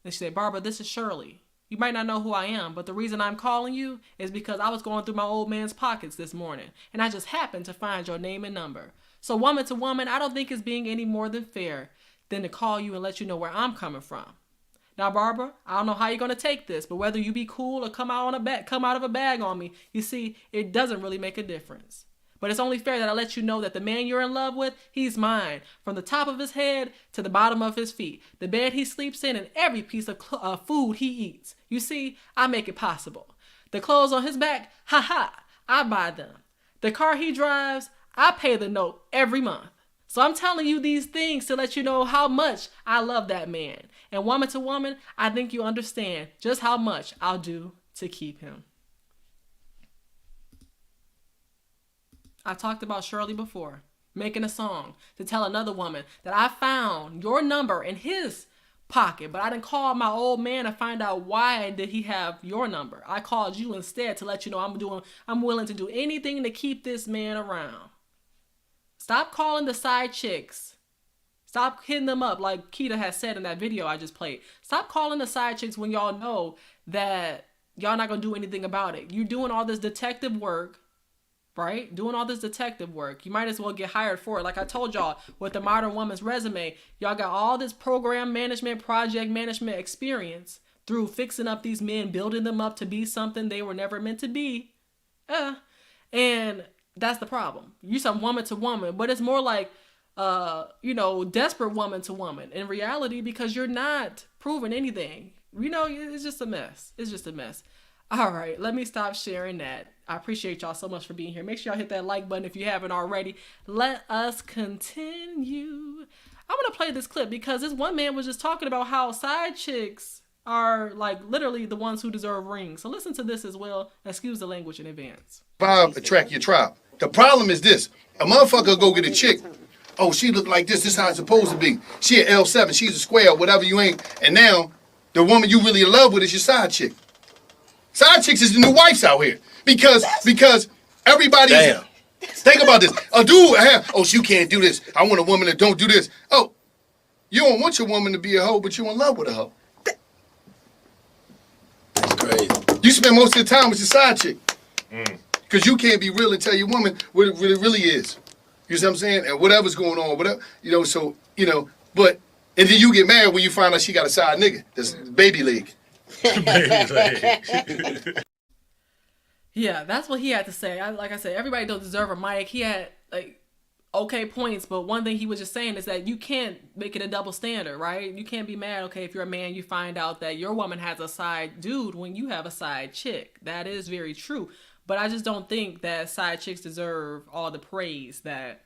A: And she said, Barbara, this is Shirley. You might not know who I am, but the reason I'm calling you is because I was going through my old man's pockets this morning. And I just happened to find your name and number. So woman to woman, I don't think it's being any more than fair than to call you and let you know where I'm coming from. Now, Barbara, I don't know how you're going to take this, but whether you be cool or come out of a bag on me, you see, it doesn't really make a difference. But it's only fair that I let you know that the man you're in love with, he's mine. From the top of his head to the bottom of his feet. The bed he sleeps in and every piece of food he eats. You see, I make it possible. The clothes on his back, I buy them. The car he drives, I pay the note every month. So I'm telling you these things to let you know how much I love that man. And woman to woman, I think you understand just how much I'll do to keep him. I talked about Shirley before, making a song to tell another woman that I found your number in his pocket, but I didn't call my old man to find out why did he have your number. I called you instead to let you know I'm willing to do anything to keep this man around. Stop calling the side chicks. Stop hitting them up like Keita has said in that video I just played. Stop calling the side chicks when y'all know that y'all not going to do anything about it. You're doing all this detective work, right? Doing all this detective work. You might as well get hired for it. Like I told y'all, with the Modern Woman's resume, y'all got all this program management, project management experience through fixing up these men, building them up to be something they were never meant to be. And that's the problem. You some woman to woman, but it's more like, desperate woman to woman in reality, because you're not proving anything. It's just a mess. It's just a mess. All right, let me stop sharing that. I appreciate y'all so much for being here. Make sure y'all hit that like button if you haven't already. Let us continue. I'm going to play this clip because this one man was just talking about how side chicks are like literally the ones who deserve rings. So listen to this as well. Excuse the language in advance.
I: Vibe attract your tribe. The problem is this. A motherfucker go get a chick. Oh, she look like this. This is how it's supposed to be. She an L7. She's a square, whatever you ain't. And now, the woman you really in love with is your side chick. Side chicks is the new wives out here. Because everybody's... Damn. Think about this. A dude, she can't do this. I want a woman that don't do this. Oh, you don't want your woman to be a hoe, but you in love with a hoe.
D: That's crazy.
I: You spend most of the time with your side chick. Because you can't be real and tell your woman what it really is. You see what I'm saying? And whatever's going on, whatever, but, and then you get mad when you find out she got a side nigga. That's baby leg.
A: Yeah, that's what he had to say. Like I said, everybody don't deserve a mic. He had okay points, but one thing he was just saying is that you can't make it a double standard, right? You can't be mad, okay, if you're a man, you find out that your woman has a side dude when you have a side chick. That is very true. But I just don't think that side chicks deserve all the praise that,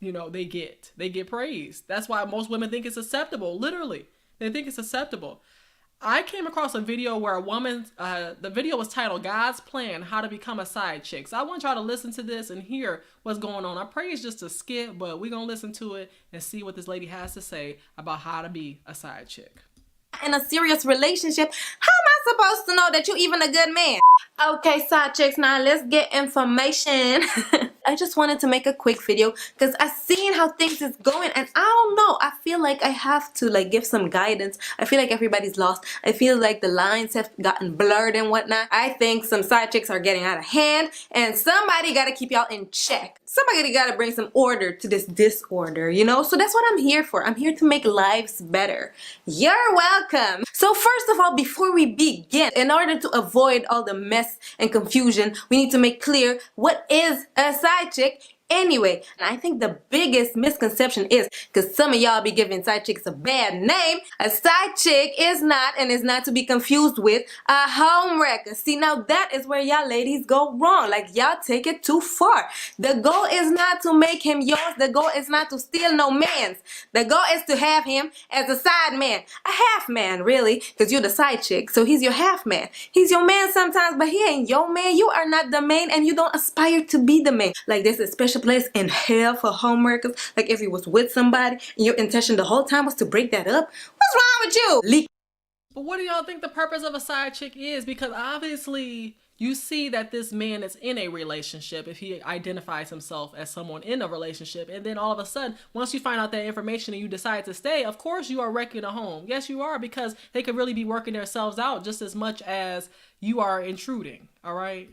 A: you know, they get. They get praise. That's why most women think it's acceptable. Literally, they think it's acceptable. I came across a video where a woman, the video was titled God's Plan, How to Become a Side Chick. So I want y'all to listen to this and hear what's going on. I pray it's just a skit, but we're going to listen to it and see what this lady has to say about how to be a side chick.
J: In a serious relationship, how am I supposed to know that you're even a good man? Okay, side chicks, now let's get information. I just wanted to make a quick video because I seen how things is going, and I don't know, I feel like I have to like give some guidance. I feel like everybody's lost. I feel like the lines have gotten blurred and whatnot. I think some side chicks are getting out of hand, and somebody gotta keep y'all in check. Somebody gotta bring some order to this disorder, you know? So that's what I'm here for. I'm here to make lives better. You're welcome. So first of all, before we begin, in order to avoid all the mess and confusion, we need to make clear what is a side chick anyway. And I think the biggest misconception is, because some of y'all be giving side chicks a bad name, a side chick is not, and is not to be confused with, a home wrecker. See, now that is where y'all ladies go wrong. Like, y'all take it too far. The goal is not to make him yours. The goal is not to steal no man's. The goal is to have him as a side man. A half man, really, because you're the side chick, so he's your half man. He's your man sometimes, but he ain't your man. You are not the main, and you don't aspire to be the main. Like, there's a special place in hell for homeworkers. Like, if you was with somebody and your intention the whole time was to break that up, what's wrong with you?
A: But what do y'all think the purpose of a side chick is? Because obviously you see that this man is in a relationship if he identifies himself as someone in a relationship, and then all of a sudden, once you find out that information and you decide to stay, of course you are wrecking a home. Yes, you are, because they could really be working themselves out just as much as you are intruding. All right?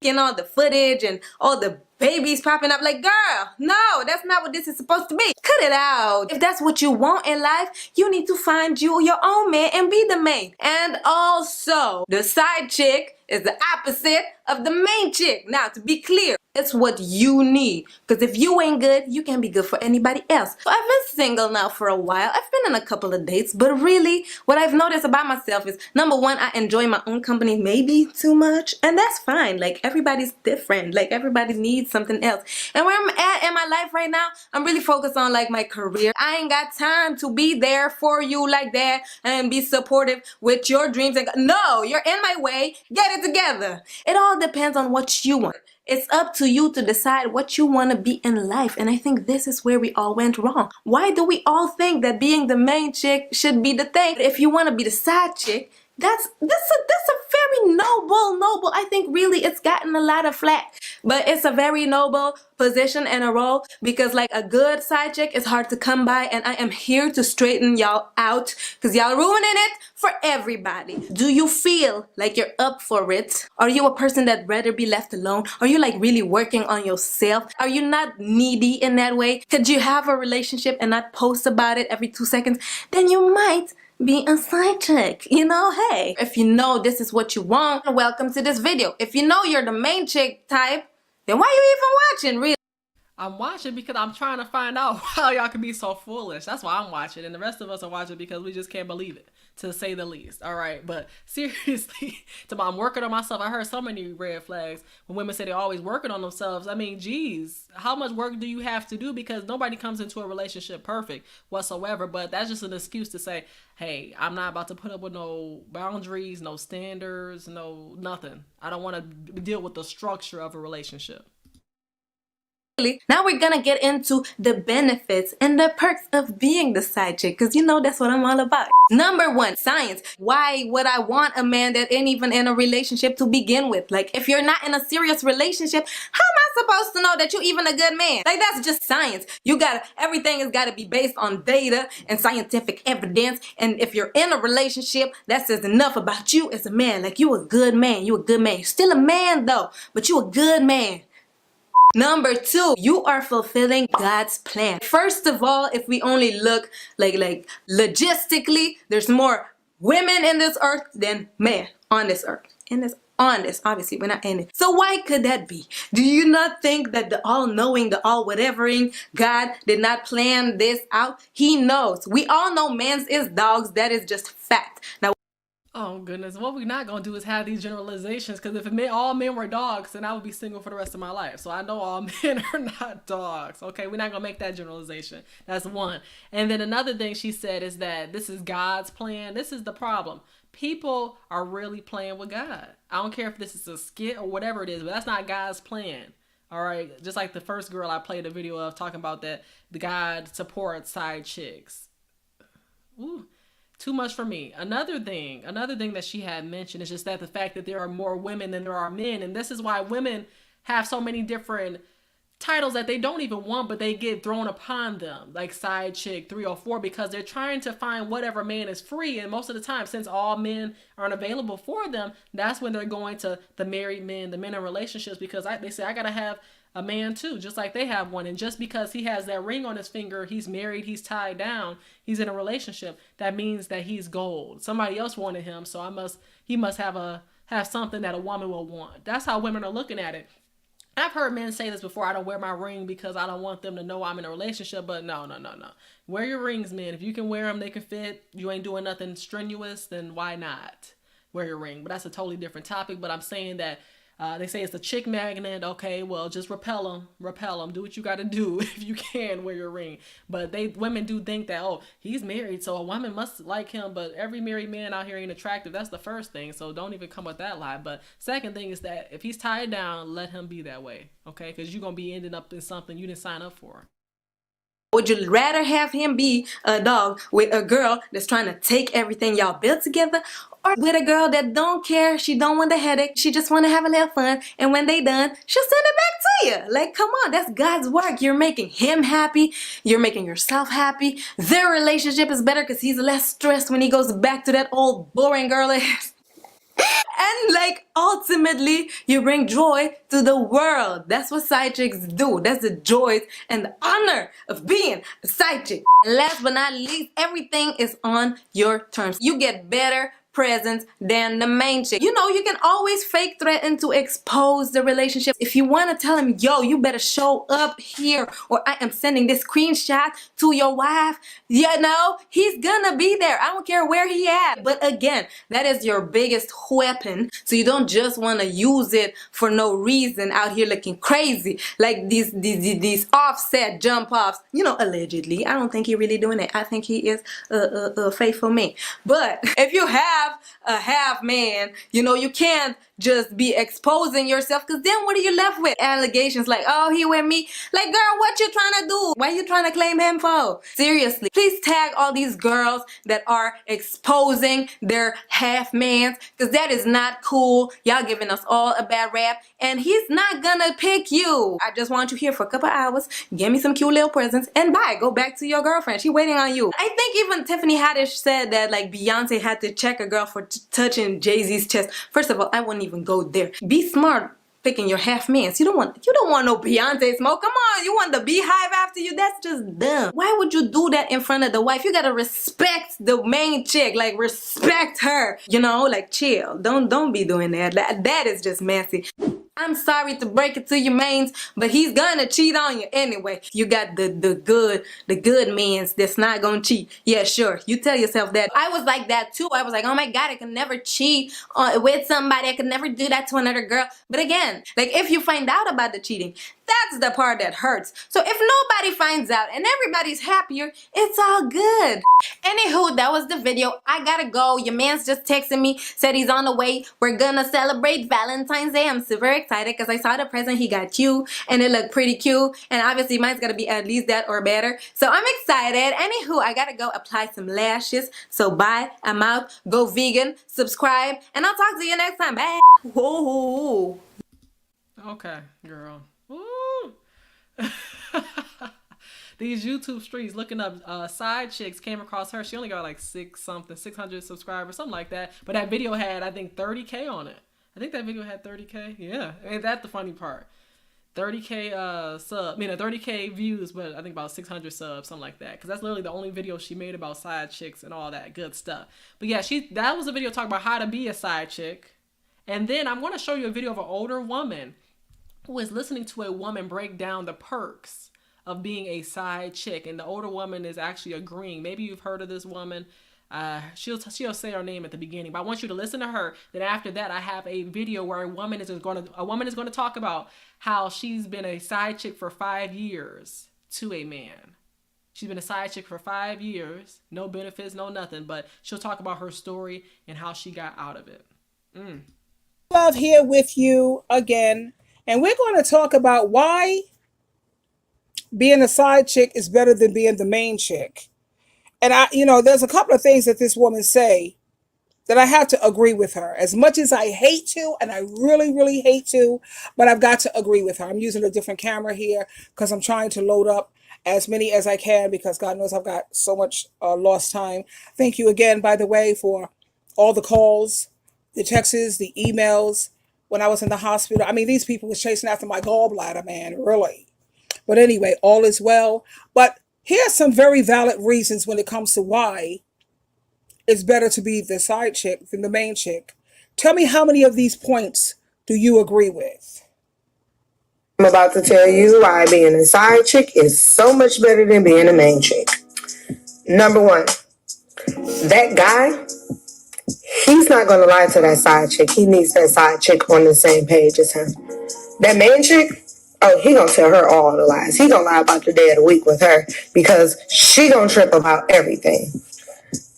J: And all the footage and all the babies popping up, like, girl, no, that's not what this is supposed to be. Cut it out. If that's what you want in life, you need to find you your own man and be the main. And also, the side chick is the opposite of the main chick. Now, to be clear, it's what you need. Because if you ain't good, you can't be good for anybody else. So I've been single now for a while. I've been on a couple of dates, but really, what I've noticed about myself is, number one, I enjoy my own company maybe too much. And that's fine. Like, everybody's different. Like, everybody needs something else. And where I'm at in my life right now, I'm really focused on like my career. I ain't got time to be there for you like that and be supportive with your dreams. And no, you're in my way. Get it together. It all depends on what you want. It's up to you to decide what you want to be in life. And I think this is where we all went wrong. Why do we all think that being the main chick should be the thing? If you want to be the side chick, that's a very noble, I think really it's gotten a lot of flack, but it's a very noble position and a role, because like a good side chick is hard to come by, and I am here to straighten y'all out because y'all ruining it for everybody. Do you feel like you're up for it? Are you a person that'd rather be left alone? Are you like really working on yourself? Are you not needy in that way? Could you have a relationship and not post about it every 2 seconds? Then you might be a side chick, you know. Hey, if you know this is what you want, welcome to this video. If you know you're the main chick type, then why you even watching, really?
A: I'm watching because I'm trying to find out how y'all can be so foolish. That's why I'm watching, and the rest of us are watching because we just can't believe it, to say the least. All right, but seriously, I'm working on myself. I heard so many red flags when women say they're always working on themselves. I mean, geez, how much work do you have to do? Because nobody comes into a relationship perfect whatsoever, but that's just an excuse to say, hey, I'm not about to put up with no boundaries, no standards, no nothing. I don't want to deal with the structure of a relationship.
J: Now we're gonna get into the benefits and the perks of being the side chick, because you know that's what I'm all about. Number one, science. Why would I want a man that ain't even in a relationship to begin with? Like, if you're not in a serious relationship, how am I supposed to know that you're even a good man? Like, that's just science. Everything has got to be based on data and scientific evidence. And if you're in a relationship, that says enough about you as a man. Like, you a good man. You a good man. You're still a man though, but you a good man. Number two, you are fulfilling God's plan. First of all, if we only look like logistically, there's more women in this earth than men on this earth. Obviously, we're not in it. So why could that be? Do you not think that the all-knowing, the all-whatevering God did not plan this out? He knows. We all know man's is dogs. That is just fact. Now,
A: Oh goodness, what we're not gonna do is have these generalizations, because if all men were dogs, then I would be single for the rest of my life. So I know all men are not dogs. Okay, we're not gonna make that generalization. That's one. And then another thing she said is that this is God's plan. This is the problem. People are really playing with God. I don't care if this is a skit or whatever it is, but that's not God's plan. All right, just like the first girl I played a video of talking about that the God supports side chicks. Ooh. Too much for me. Another thing that she had mentioned is just that the fact that there are more women than there are men. And this is why women have so many different titles that they don't even want, but they get thrown upon them, like side chick, 304, because they're trying to find whatever man is free. And most of the time, since all men aren't available for them, that's when they're going to the married men, the men in relationships, because they say, I got to have a man too, just like they have one. And just because he has that ring on his finger, he's married, he's tied down, he's in a relationship, that means that he's gold. Somebody else wanted him, so he must have something that a woman will want. That's how women are looking at it. I've heard men say this before, I don't wear my ring because I don't want them to know I'm in a relationship, but no. Wear your rings, man. If you can wear them, they can fit, you ain't doing nothing strenuous, then why not wear your ring? But that's a totally different topic. But I'm saying that they say it's a chick magnet. Okay, well, just repel them. Do what you got to do if you can wear your ring. But women do think that, oh, he's married, so a woman must like him. But every married man out here ain't attractive. That's the first thing. So don't even come with that lie. But second thing is that if he's tied down, let him be that way. Okay, because you're gonna be ending up in something you didn't sign up for.
J: Would you rather have him be a dog with a girl that's trying to take everything y'all built together, or with a girl that don't care, she don't want the headache, she just want to have a little fun, and when they done, she'll send it back to you? Like, come on, that's God's work. You're making him happy, you're making yourself happy. Their relationship is better because he's less stressed when he goes back to that old boring girl. And like, ultimately, you bring joy to the world. That's what side chicks do. That's the joy and the honor of being a side chick. And last but not least, everything is on your terms. You get better presence than the main chick. You know, you can always fake threaten to expose the relationship. If you want to tell him, yo, you better show up here, or I am sending this screenshot to your wife, you know, he's gonna be there. I don't care where he at. But again, that is your biggest weapon. So you don't just want to use it for no reason out here looking crazy. Like these offset jump offs, you know, allegedly. I don't think he really doing it. I think he is a faithful man. But if you have a half man, you know, you can't just be exposing yourself, because then what are you left with? Allegations like, oh, he with me. Like, girl, what you trying to do? Why you trying to claim him for? Seriously, please tag all these girls that are exposing their half mans, because that is not cool. Y'all giving us all a bad rap, and he's not gonna pick you. I just want you here for a couple hours, give me some cute little presents, and bye. Go back to your girlfriend. She waiting on you. I think even Tiffany Haddish said that like Beyonce had to check a girl for touching Jay-Z's chest. First of all, I wouldn't even go there. Be smart picking your half mans. You don't want no Beyonce smoke. Come on, you want the beehive after you? That's just dumb. Why would you do that in front of the wife? You gotta respect the main chick. Like, respect her. You know, like, chill. Don't be doing that. That is just messy. I'm sorry to break it to you mains, but he's gonna cheat on you anyway. You got the good mans that's not gonna cheat. Yeah, sure. You tell yourself that. I was like that too. I was like, oh my God, I could never cheat with somebody. I could never do that to another girl. But again, like, if you find out about the cheating, that's the part that hurts. So if nobody finds out and everybody's happier, it's all good. Anywho, that was the video. I gotta go. Your man's just texted me, said he's on the way. We're gonna celebrate Valentine's Day. I'm super excited because I saw the present he got you and it looked pretty cute. And obviously mine's gonna be at least that or better. So I'm excited. Anywho, I gotta go apply some lashes. So bye, I'm out. Go vegan, subscribe, and I'll talk to you next time. Bye. Whoa.
A: Okay, girl. Woo. These YouTube streets, looking up side chicks, came across her. She only got like 600 subscribers, something like that. But that video had, I think, 30K on it. I think that video had 30K. Yeah, ain't that the funny part? 30K 30K views, but I think about 600 subs, something like that. Because that's literally the only video she made about side chicks and all that good stuff. But yeah, that was a video talking about how to be a side chick. And then I'm going to show you a video of an older woman who is listening to a woman break down the perks of being a side chick. And the older woman is actually agreeing. Maybe you've heard of this woman. She'll say her name at the beginning, but I want you to listen to her. Then after that, I have a video where a woman is going to talk about how she's been a side chick for 5 years to a man. She's been a side chick for 5 years, no benefits, no nothing, but she'll talk about her story and how she got out of it.
K: Love here with you again, and we're going to talk about why being a side chick is better than being the main chick. And there's a couple of things that this woman say that I have to agree with her. As much as I hate to, and I really, really hate to, but I've got to agree with her. I'm using a different camera here because I'm trying to load up as many as I can because God knows I've got so much lost time. Thank you again, by the way, for all the calls, the texts, the emails when I was in the hospital. I mean, these people was chasing after my gallbladder, man, really. But anyway, all is well. But here are some very valid reasons when it comes to why it's better to be the side chick than the main chick. Tell me how many of these points do you agree with?
L: I'm about to tell you why being a side chick is so much better than being a main chick. Number one, that guy, he's not going to lie to that side chick. He needs that side chick on the same page as him. That main chick, oh, he gonna tell her all the lies. He gonna lie about the day of the week with her because she gonna trip about everything.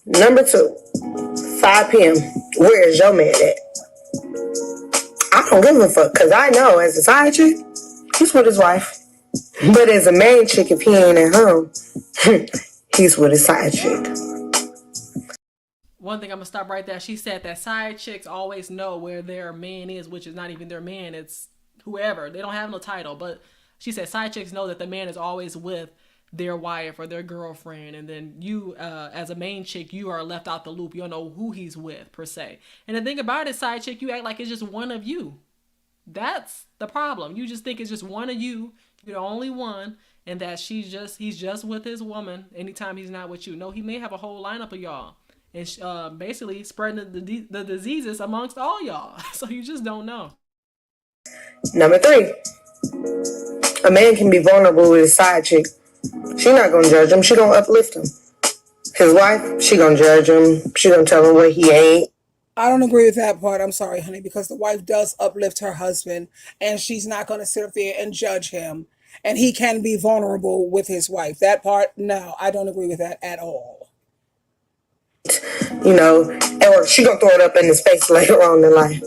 L: Number two, 5 p.m. Where is your man at? I don't give a fuck because I know as a side chick, he's with his wife. But as a main chick, if he ain't at home, he's with his side chick.
A: One thing I'm gonna stop right there. She said that side chicks always know where their man is, which is not even their man. It's whoever. They don't have no title. But she said side chicks know that the man is always with their wife or their girlfriend, and then you, as a main chick, you are left out the loop. You don't know who he's with per se. And the thing about it, side chick, you act like it's just one of you. That's the problem. You just think it's just one of you. You're the only one, and that he's just with his woman anytime he's not with you. No, he may have a whole lineup of y'all, and basically spreading the diseases amongst all y'all. So you just don't know.
L: Number 3, a man can be vulnerable with his side chick. She not gonna judge him. She gonna uplift him. His wife, she gonna judge him. She gonna tell him what he ain't.
K: I don't agree with that part. I'm sorry, honey, because the wife does uplift her husband, and she's not going to sit up there and judge him. And he can be vulnerable with his wife. That part, no, I don't agree with that at all.
L: Or she gonna throw it up in his face later on in life.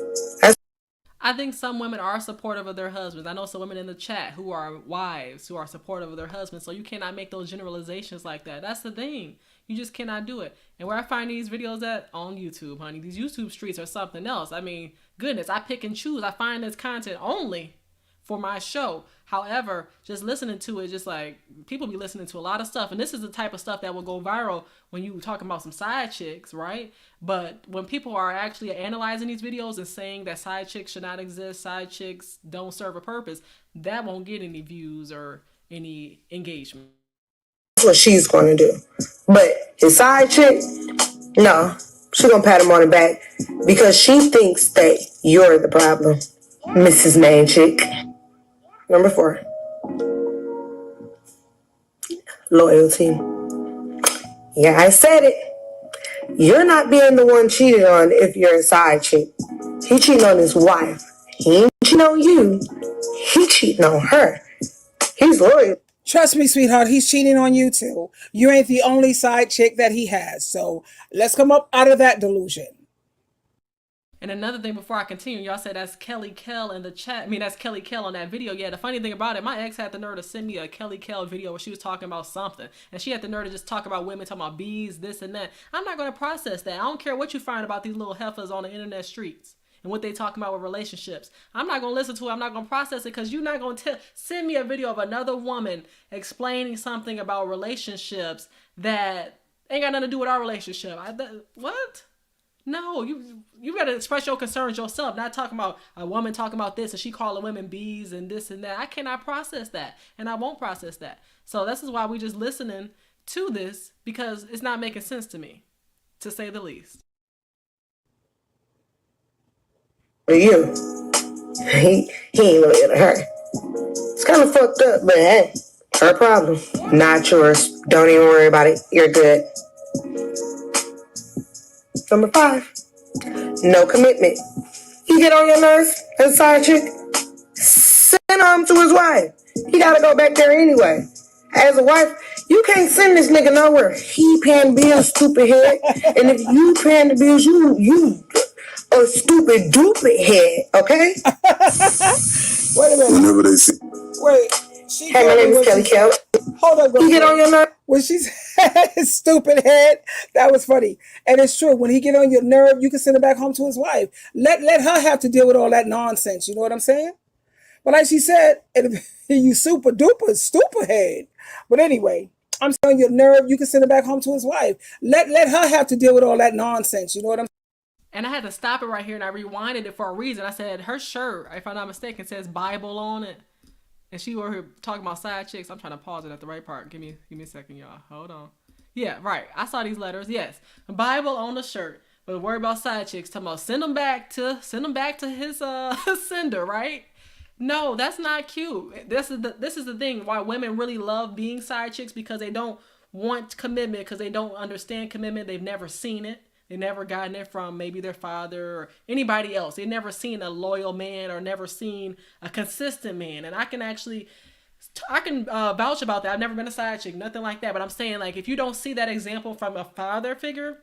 A: I think some women are supportive of their husbands. I know some women in the chat who are wives who are supportive of their husbands. So you cannot make those generalizations like that. That's the thing. You just cannot do it. And where I find these videos at? On YouTube, honey. These YouTube streets are something else. I mean, goodness, I pick and choose. I find this content only for my show. However, just listening to it, just like people be listening to a lot of stuff. And this is the type of stuff that will go viral when you talking about some side chicks, right? But when people are actually analyzing these videos and saying that side chicks should not exist, side chicks don't serve a purpose, that won't get any views or any engagement.
L: That's what she's going to do. But his side chick, no, she's going to pat him on the back because she thinks that you're the problem, Mrs. Main Chick. Number 4, loyalty. Yeah, I said it. You're not being the one cheated on if you're a side chick. He cheating on his wife. He ain't cheating on you. He cheating on her. He's loyal.
K: Trust me, sweetheart, he's cheating on you too. You ain't the only side chick that he has. So let's come up out of that delusion.
A: And another thing before I continue, y'all said that's Kelly Kell in the chat. I mean, that's Kelly Kell on that video. Yeah, the funny thing about it, my ex had the nerve to send me a Kelly Kell video where she was talking about something. And she had the nerve to just talk about women, talking about bees, this and that. I'm not going to process that. I don't care what you find about these little heifers on the internet streets and what they talking about with relationships. I'm not going to listen to it. I'm not going to process it because you're not going to send me a video of another woman explaining something about relationships that ain't got nothing to do with our relationship. What? No, you got to express your concerns yourself, not talking about a woman talking about this and she calling women bees and this and that. I cannot process that, and I won't process that. So this is why we just listening to this, because it's not making sense to me, to say the least.
L: For you, he ain't loyal to her. It's kind of fucked up, but hey, her problem, not yours. Don't even worry about it. You're good. Number 5, no commitment. He get on your nerves as a side chick, send him to his wife. He gotta go back there anyway. As a wife, you can't send this nigga nowhere. He paying bills, stupid head. And if you paying the bills, you a stupid dupid head, okay?
K: Wait a minute.
L: Whenever they see.
K: Wait.
L: Hey, my name is Kelly Kelly.
K: Hold on,
L: He get on your nerve.
K: When she said stupid head, that was funny. And it's true. When he get on your nerve, you can send him back home to his wife. Let her have to deal with all that nonsense. You know what I'm saying? But like she said, you super duper stupid head. But anyway, I'm saying your nerve, you can send him back home to his wife. Let her have to deal with all that nonsense. You know what I'm saying?
A: And I had to stop it right here, and I rewinded it for a reason. I said her shirt, if I'm not mistaken, says Bible on it. And she were here talking about side chicks. I'm trying to pause it at the right part. Give me a second, y'all. Hold on. Yeah, right. I saw these letters. Yes, Bible on the shirt. But worry about side chicks. Talking about send them back to his sender, right? No, that's not cute. This is the thing why women really love being side chicks, because they don't want commitment, because they don't understand commitment. They've never seen it. They've never gotten it from maybe their father or anybody else. They've never seen a loyal man or never seen a consistent man. And I can vouch about that. I've never been a side chick, nothing like that. But I'm saying, like, if you don't see that example from a father figure,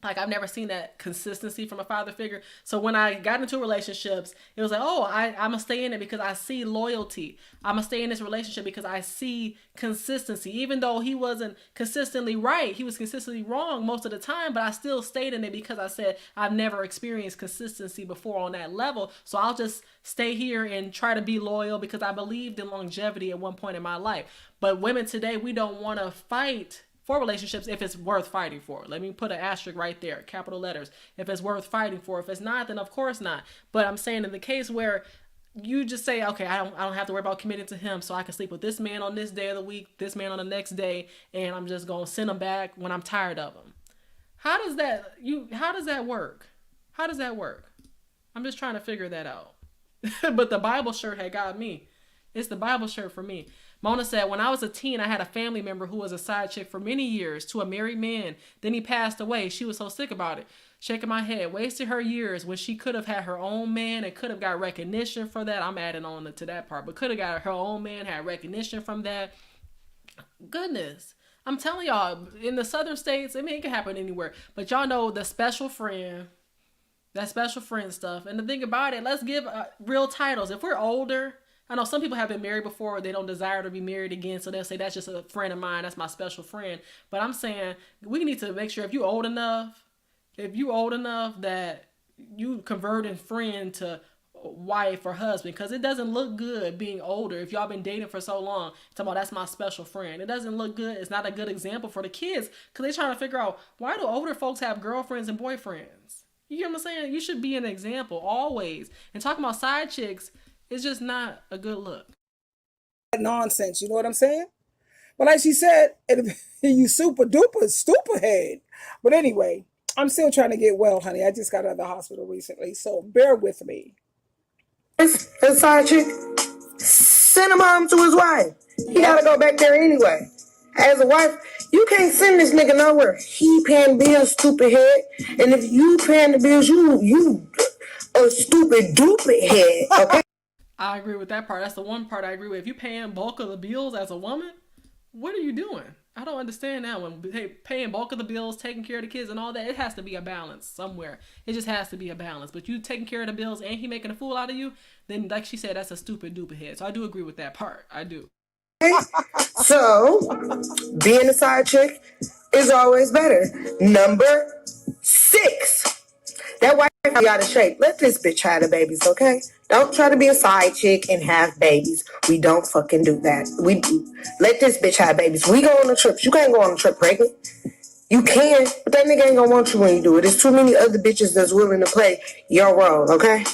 A: like, I've never seen that consistency from a father figure. So when I got into relationships, it was like, oh, I'm going to stay in it because I see loyalty. I'm going to stay in this relationship because I see consistency. Even though he wasn't consistently right, he was consistently wrong most of the time, but I still stayed in it because I said I've never experienced consistency before on that level. So I'll just stay here and try to be loyal because I believed in longevity at one point in my life. But women today, we don't want to fight for relationships if it's worth fighting for. Let me put an asterisk right there, capital letters. If it's worth fighting for. If it's not, then of course not. But I'm saying in the case where you just say, okay, I don't have to worry about committing to him, so I can sleep with this man on this day of the week, this man on the next day, and I'm just gonna send him back when I'm tired of him. How does that work? How does that work? I'm just trying to figure that out. But the Bible shirt had got me. It's the Bible shirt for me. Mona said, when I was a teen, I had a family member who was a side chick for many years to a married man. Then he passed away. She was so sick about it. Shaking my head. Wasted her years when she could have had her own man and could have got recognition for that. I'm adding on to that part. But could have got her own man, had recognition from that. Goodness. I'm telling y'all, in the southern states, I mean, it can happen anywhere. But y'all know the special friend, that special friend stuff. And the thing about it, let's give real titles. If we're older, I know some people have been married before. They don't desire to be married again. So they'll say, that's just a friend of mine. That's my special friend. But I'm saying we need to make sure if you're old enough that you converting friend to wife or husband, because it doesn't look good being older. If y'all been dating for so long, talking about that's my special friend. It doesn't look good. It's not a good example for the kids because they're trying to figure out, why do older folks have girlfriends and boyfriends? You get what I'm saying? You should be an example always. And talking about side chicks, it's just not a good look.
K: Nonsense, you know what I'm saying? But like she said, you super duper stupid head. But anyway, I'm still trying to get well, honey. I just got out of the hospital recently, so bear with me.
L: A side chick, send him home to his wife. He gotta go back there anyway. As a wife, you can't send this nigga nowhere. He paying bills, stupid head. And if you paying the bills, you a stupid dupid head, okay?
A: I agree with that part. That's the one part I agree with. If you're paying bulk of the bills as a woman, what are you doing? I don't understand that one. Paying bulk of the bills, taking care of the kids and all that, it has to be a balance somewhere. It just has to be a balance. But you taking care of the bills and he making a fool out of you, then like she said, that's a stupid duper head. So I do agree with that part. I do.
L: So, being a side chick is always better. Number 6. That wife got out of shape. Let this bitch have the babies, okay? Don't try to be a side chick and have babies. We don't fucking do that. Let this bitch have babies. We go on a trip. You can't go on a trip pregnant. You can, but that nigga ain't gonna want you when you do it. There's too many other bitches that's willing to play your role, okay?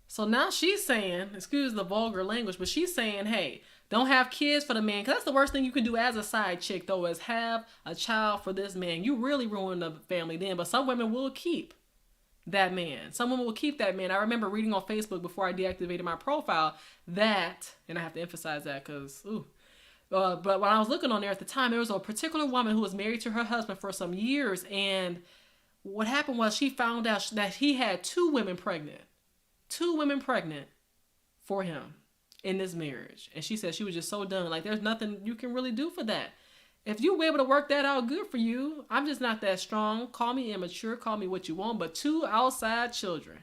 A: So now she's saying, excuse the vulgar language, but she's saying, hey, don't have kids for the man, because that's the worst thing you can do as a side chick, though, is have a child for this man. You really ruin the family then, but some women will keep that man. Some women will keep that man. I remember reading on Facebook before I deactivated my profile that, and I have to emphasize that because, but when I was looking on there at the time, there was a particular woman who was married to her husband for some years, and what happened was she found out that he had 2 women pregnant for him in this marriage. And she said she was just so done. Like, there's nothing you can really do for that. If you were able to work that out, good for you. I'm just not that strong. Call me immature, call me what you want, but 2 outside children.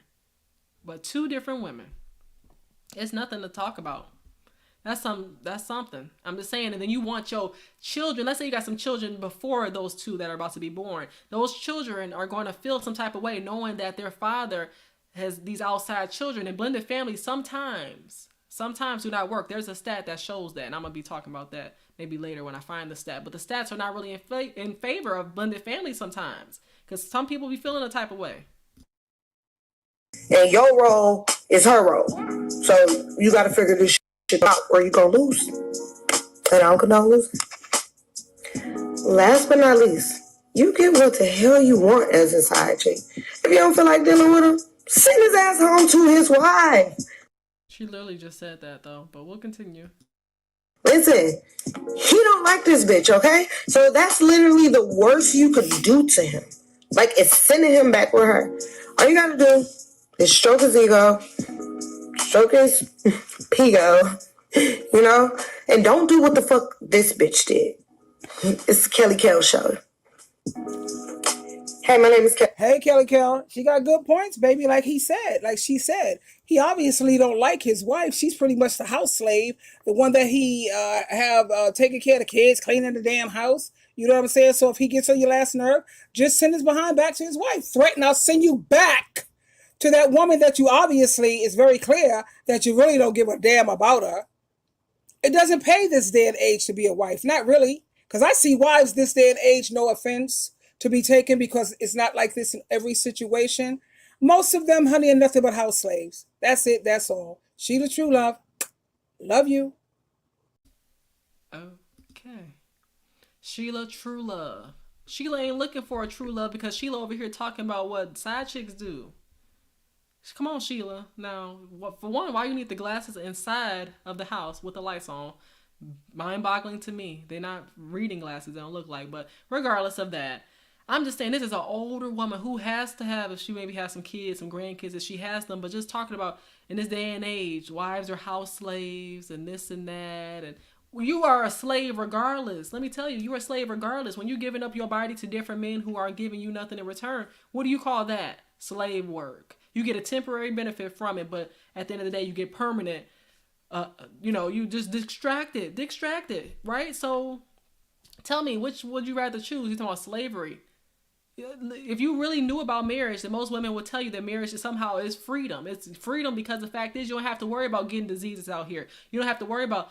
A: But 2 different women. It's nothing to talk about. That's something. I'm just saying. And then you want your children, let's say you got some children before those 2 that are about to be born. Those children are going to feel some type of way knowing that their father has these outside children. And blended families sometimes do not work. There's a stat that shows that. And I'm going to be talking about that maybe later when I find the stat. But the stats are not really in favor of blended families sometimes. Because some people be feeling a type of way.
L: And your role is her role. So you got to figure this shit out or you going to lose. And I don't condone losing. Last but not least, you get what the hell you want as a side chick. If you don't feel like dealing with him, send his ass home to his wife.
A: She literally just said that though, but we'll continue.
L: Listen, he don't like this bitch, okay? So that's literally the worst you could do to him. Like, it's sending him back with her. All you gotta do is stroke his ego, stroke his pigo, you know? And don't do what the fuck this bitch did. It's the Kelly Kell Show. Hey, my name is Kelly.
K: Hey, Kelly Kell. She got good points, baby. Like she said, he obviously don't like his wife. She's pretty much the house slave, the one that he have taking care of the kids, cleaning the damn house. You know what I'm saying? So if he gets on your last nerve, just send his behind back to his wife. Threaten, I'll send you back to that woman that you obviously is very clear that you really don't give a damn about her. It doesn't pay this day and age to be a wife. Not really. Because I see wives this day and age, no offense, to be taken because it's not like this in every situation. Most of them, honey, are nothing but house slaves. That's it. That's all. She the true love. Love you.
A: Okay. Sheila, true love. Sheila ain't looking for a true love because Sheila over here talking about what side chicks do. Come on, Sheila. Now, for one, why you need the glasses inside of the house with the lights on? Mind-boggling to me. They're not reading glasses, they don't look like. But regardless of that, I'm just saying this is an older woman who has to have, if she maybe has some kids, some grandkids, if she has them, but just talking about in this day and age, wives are house slaves and this and that. And you are a slave regardless. Let me tell you, you're a slave regardless. When you're giving up your body to different men who aren't giving you nothing in return, what do you call that? Slave work. You get a temporary benefit from it, but at the end of the day, you get permanent. You just distracted, right? So tell me, which would you rather choose? You're talking about slavery. If you really knew about marriage, then most women would tell you that marriage is somehow freedom. It's freedom because the fact is you don't have to worry about getting diseases out here. You don't have to worry about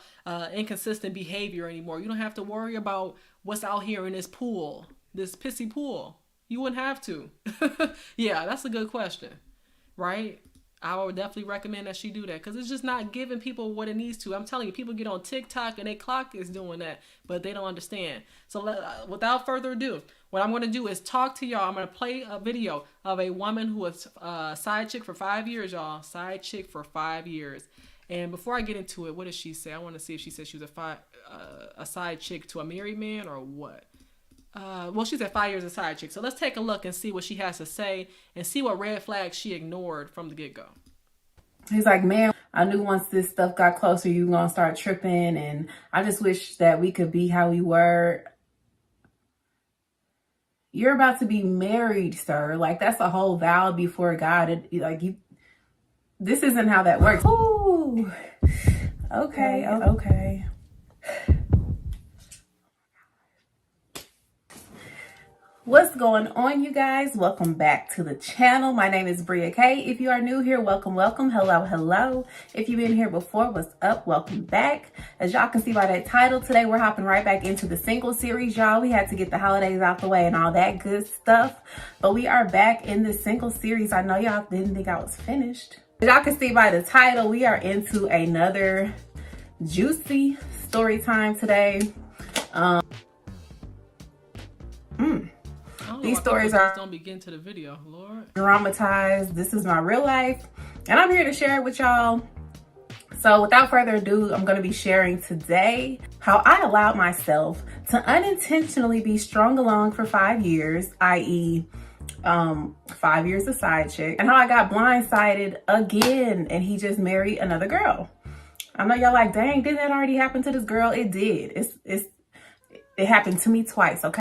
A: inconsistent behavior anymore. You don't have to worry about what's out here in this pool, this pissy pool. You wouldn't have to. Yeah, that's a good question, right? I would definitely recommend that she do that because it's just not giving people what it needs to. I'm telling you, people get on TikTok and their clock is doing that, but they don't understand. So without further ado, what I'm going to do is talk to y'all. I'm going to play a video of a woman who was a side chick for 5 years, y'all. Side chick for 5 years. And before I get into it, what does she say? I want to see if she said she was a side chick to a married man or what. Well, she's at 5 years a side chick. So let's take a look and see what she has to say and see what red flags she ignored from the get-go.
M: He's like, man, I knew once this stuff got closer, you were going to start tripping. And I just wish that we could be how we were. You're about to be married, sir. Like, that's a whole vow before God. This isn't how that works. Ooh. Okay. What's going on, you guys? Welcome back to the channel. My name is Bria K. If you are new here, welcome. Hello. If you've been here before, what's up? Welcome back. As y'all can see by that title, today we're hopping right back into the single series, y'all. We had to get the holidays out the way and all that good stuff, but we are back in the single series. I know y'all didn't think I was finished. As y'all can see by the title, we are into another juicy story time today. These stories
A: don't begin to the video, Lord.
M: Dramatized. This is my real life, and I'm here to share it with y'all. So without further ado, I'm going to be sharing today how I allowed myself to unintentionally be strung along for 5 years, i.e. 5 years of side chick, and how I got blindsided again and he just married another girl. I know y'all like, dang, didn't that already happen to this girl? It did. It happened to me twice, okay?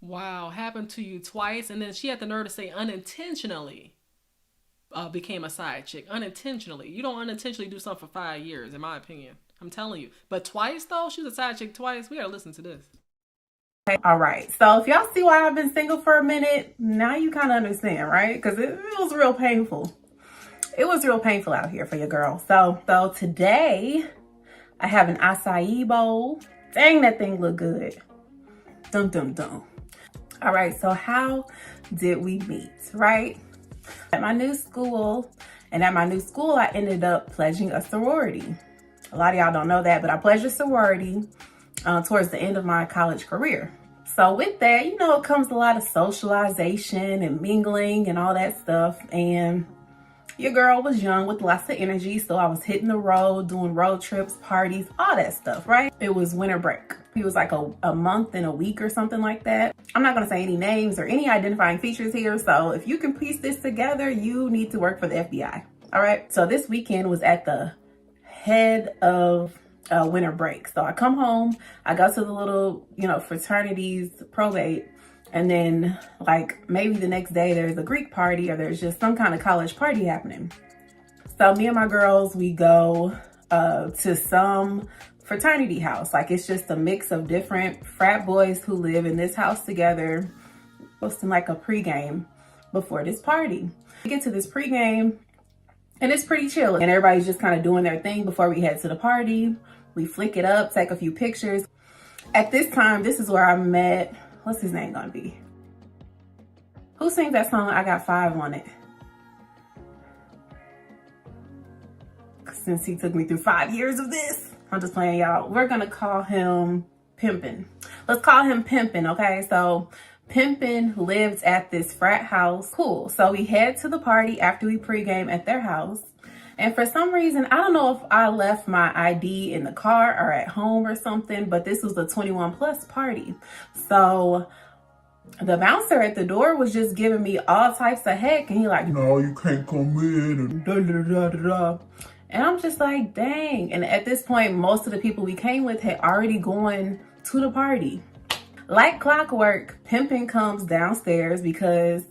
A: Wow, happened to you twice, and then she had the nerve to say unintentionally became a side chick. Unintentionally. You don't unintentionally do something for 5 years, in my opinion. I'm telling you. But twice, though? She was a side chick twice? We gotta listen to this.
M: All right, so if y'all see why I've been single for a minute, now you kind of understand, right? Because it was real painful. It was real painful out here for your girl. So today, I have an acai bowl. Dang, that thing look good. Dum, dum, dum. All right, so how did we meet, right? At my new school, and at my new school, I ended up pledging a sorority. A lot of y'all don't know that, but I pledged a sorority towards the end of my college career. So with that, you know, it comes a lot of socialization and mingling and all that stuff. And your girl was young with lots of energy, so I was hitting the road, doing road trips, parties, all that stuff, right? It was winter break. It was like a month and a week or something like that. I'm not gonna say any names or any identifying features here, so if you can piece this together, you need to work for the FBI, all right? So this weekend was at the head of winter break. So I come home, I go to the little, you know, fraternities probate, and then like maybe the next day there's a Greek party or there's just some kind of college party happening. So me and my girls, we go to some fraternity house. Like it's just a mix of different frat boys who live in this house together, hosting like a pregame before this party. We get to this pregame and it's pretty chill. And everybody's just kind of doing their thing before we head to the party. We flick it up, take a few pictures. At this time, this is where I met, what's his name gonna be? Who sings that song, I Got 5 on it? Since he took me through 5 years of this, I'm just playing, y'all. We're gonna call him Pimpin'. Let's call him Pimpin', okay? So Pimpin' lived at this frat house. Cool. So we head to the party after we pregame at their house. And for some reason, I don't know if I left my ID in the car or at home or something, but this was a 21 plus party. So the bouncer at the door was just giving me all types of heck. And he like, no, you can't come in. And da, da, da, da, da. And I'm just like, dang. And at this point, most of the people we came with had already gone to the party. Like clockwork, Pimpin' comes downstairs because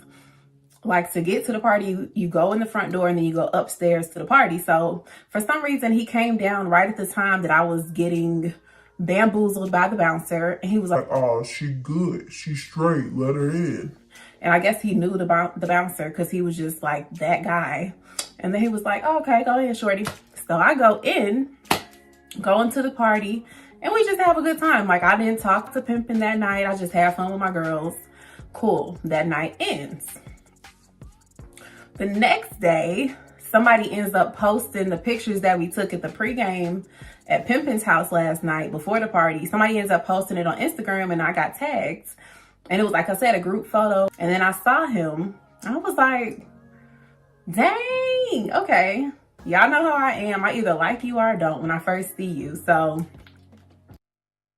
M: like to get to the party, you go in the front door and then you go upstairs to the party. So for some reason, he came down right at the time that I was getting bamboozled by the bouncer. And he was like, oh, she good. She straight. Let her in. And I guess he knew the bouncer because he was just like that guy. And then he was like, oh, okay, go in, shorty. So I go into the party, and we just have a good time. Like I didn't talk to Pimpin' that night. I just had fun with my girls. Cool. That night ends. The next day, somebody ends up posting the pictures that we took at the pregame at Pimpin's house last night before the party. Somebody ends up posting it on Instagram and I got tagged. And it was, like I said, a group photo. And then I saw him. I was like, dang, okay. Y'all know how I am. I either like you or I don't when I first see you. So.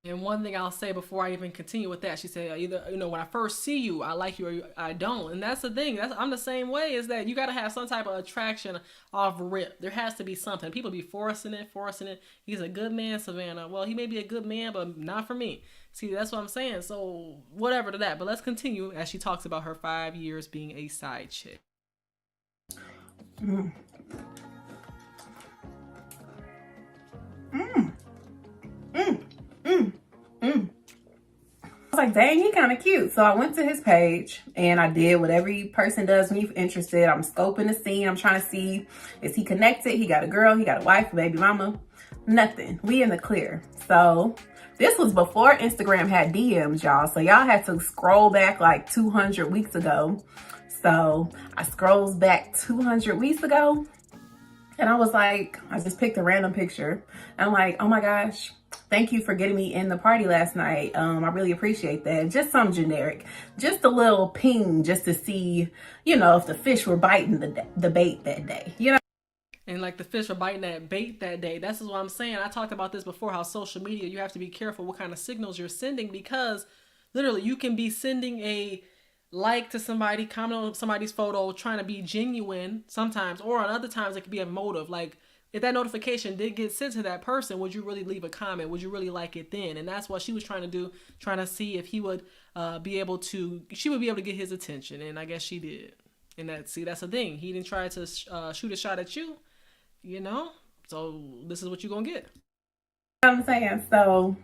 A: And one thing I'll say before I even continue with that, she said, either, you know, when I first see you, I like you or I don't. And that's the thing. I'm the same way, is that you got to have some type of attraction off rip. There has to be something. People be forcing it. He's a good man, Savannah. Well, he may be a good man, but not for me. See, that's what I'm saying. So whatever to that. But let's continue as she talks about her 5 years being a side chick.
M: Mm. Mm. Mm. Mm. Mm. I was like, dang, he kind of cute. So I went to his page and I did what every person does when you're interested. I'm scoping the scene. I'm trying to see, is he connected? He got a girl, he got a wife, a baby mama. Nothing. We in the clear. So this was before Instagram had DMs, y'all. So y'all had to scroll back like 200 weeks ago. So I scrolls back 200 weeks ago and I was like, I just picked a random picture. And I'm like, oh my gosh, thank you for getting me in the party last night. I really appreciate that. Just some generic, just a little ping just to see, you know, if the fish were biting the bait that day, you know?
A: And like the fish were biting that bait that day. That's what I'm saying. I talked about this before, how social media, you have to be careful what kind of signals you're sending, because literally you can be sending a like to somebody, comment on somebody's photo, trying to be genuine sometimes, or on other times it could be a motive. Like, if that notification did get sent to that person, would you really leave a comment? Would you really like it then? And that's what she was trying to do, trying to see if he would she would be able to get his attention. And I guess she did. And that's the thing. He didn't try to shoot a shot at you, so this is what you're going to get.
M: You know what I'm saying? So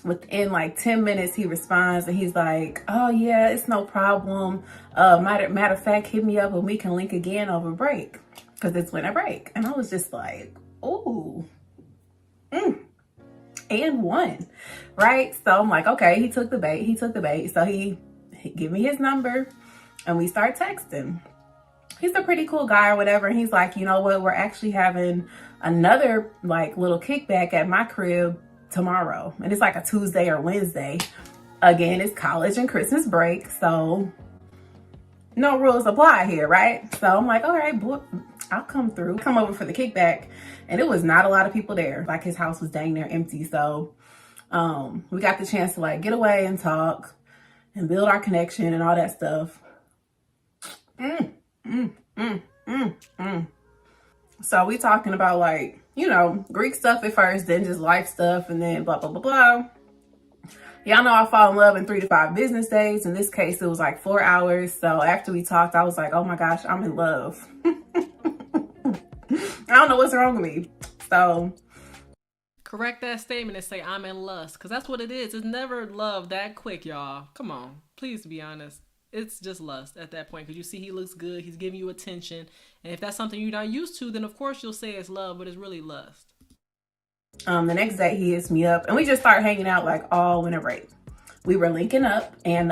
M: within like 10 minutes, he responds and he's like, oh yeah, it's no problem. Matter of fact, hit me up and we can link again over break. Because it's winter break. And I was just like, ooh. And one. Right? So I'm like, okay, he took the bait. So he gave me his number and we start texting. He's a pretty cool guy or whatever. And he's like, you know what? We're actually having another like little kickback at my crib tomorrow. And it's like a Tuesday or Wednesday. Again, it's college and Christmas break. So no rules apply here, right? So I'm like, all right, boy, I'll come through. Come over for the kickback. And it was not a lot of people there. Like his house was dang near empty. So we got the chance to like get away and talk and build our connection and all that stuff. So we talking about like, Greek stuff at first, then just life stuff, and then blah, blah, blah, blah. Y'all know I fall in love in 3 to 5 business days. In this case, it was like 4 hours. So after we talked, I was like, oh my gosh, I'm in love. I don't know what's wrong with me. So
A: correct that statement and say I'm in lust, because that's what it is. It's never love that quick, y'all. Come on, please be honest. It's just lust at that point, because you see he looks good, he's giving you attention, and if that's something you're not used to, then of course you'll say it's love, but it's really lust.
M: The next day he hits me up and we just start hanging out like all winter break. We were linking up and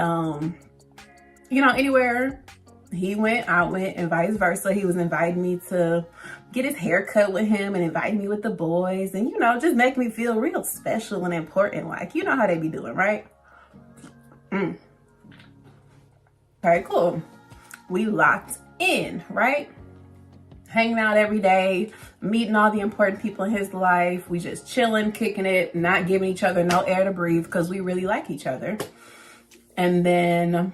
M: anywhere he went, I went, and vice versa. He was inviting me to get his hair cut with him and inviting me with the boys and just make me feel real special and important, like how they be doing, right? Okay, cool. We locked in, right? Hanging out every day, meeting all the important people in his life. We just chilling, kicking it, not giving each other no air to breathe because we really like each other. And then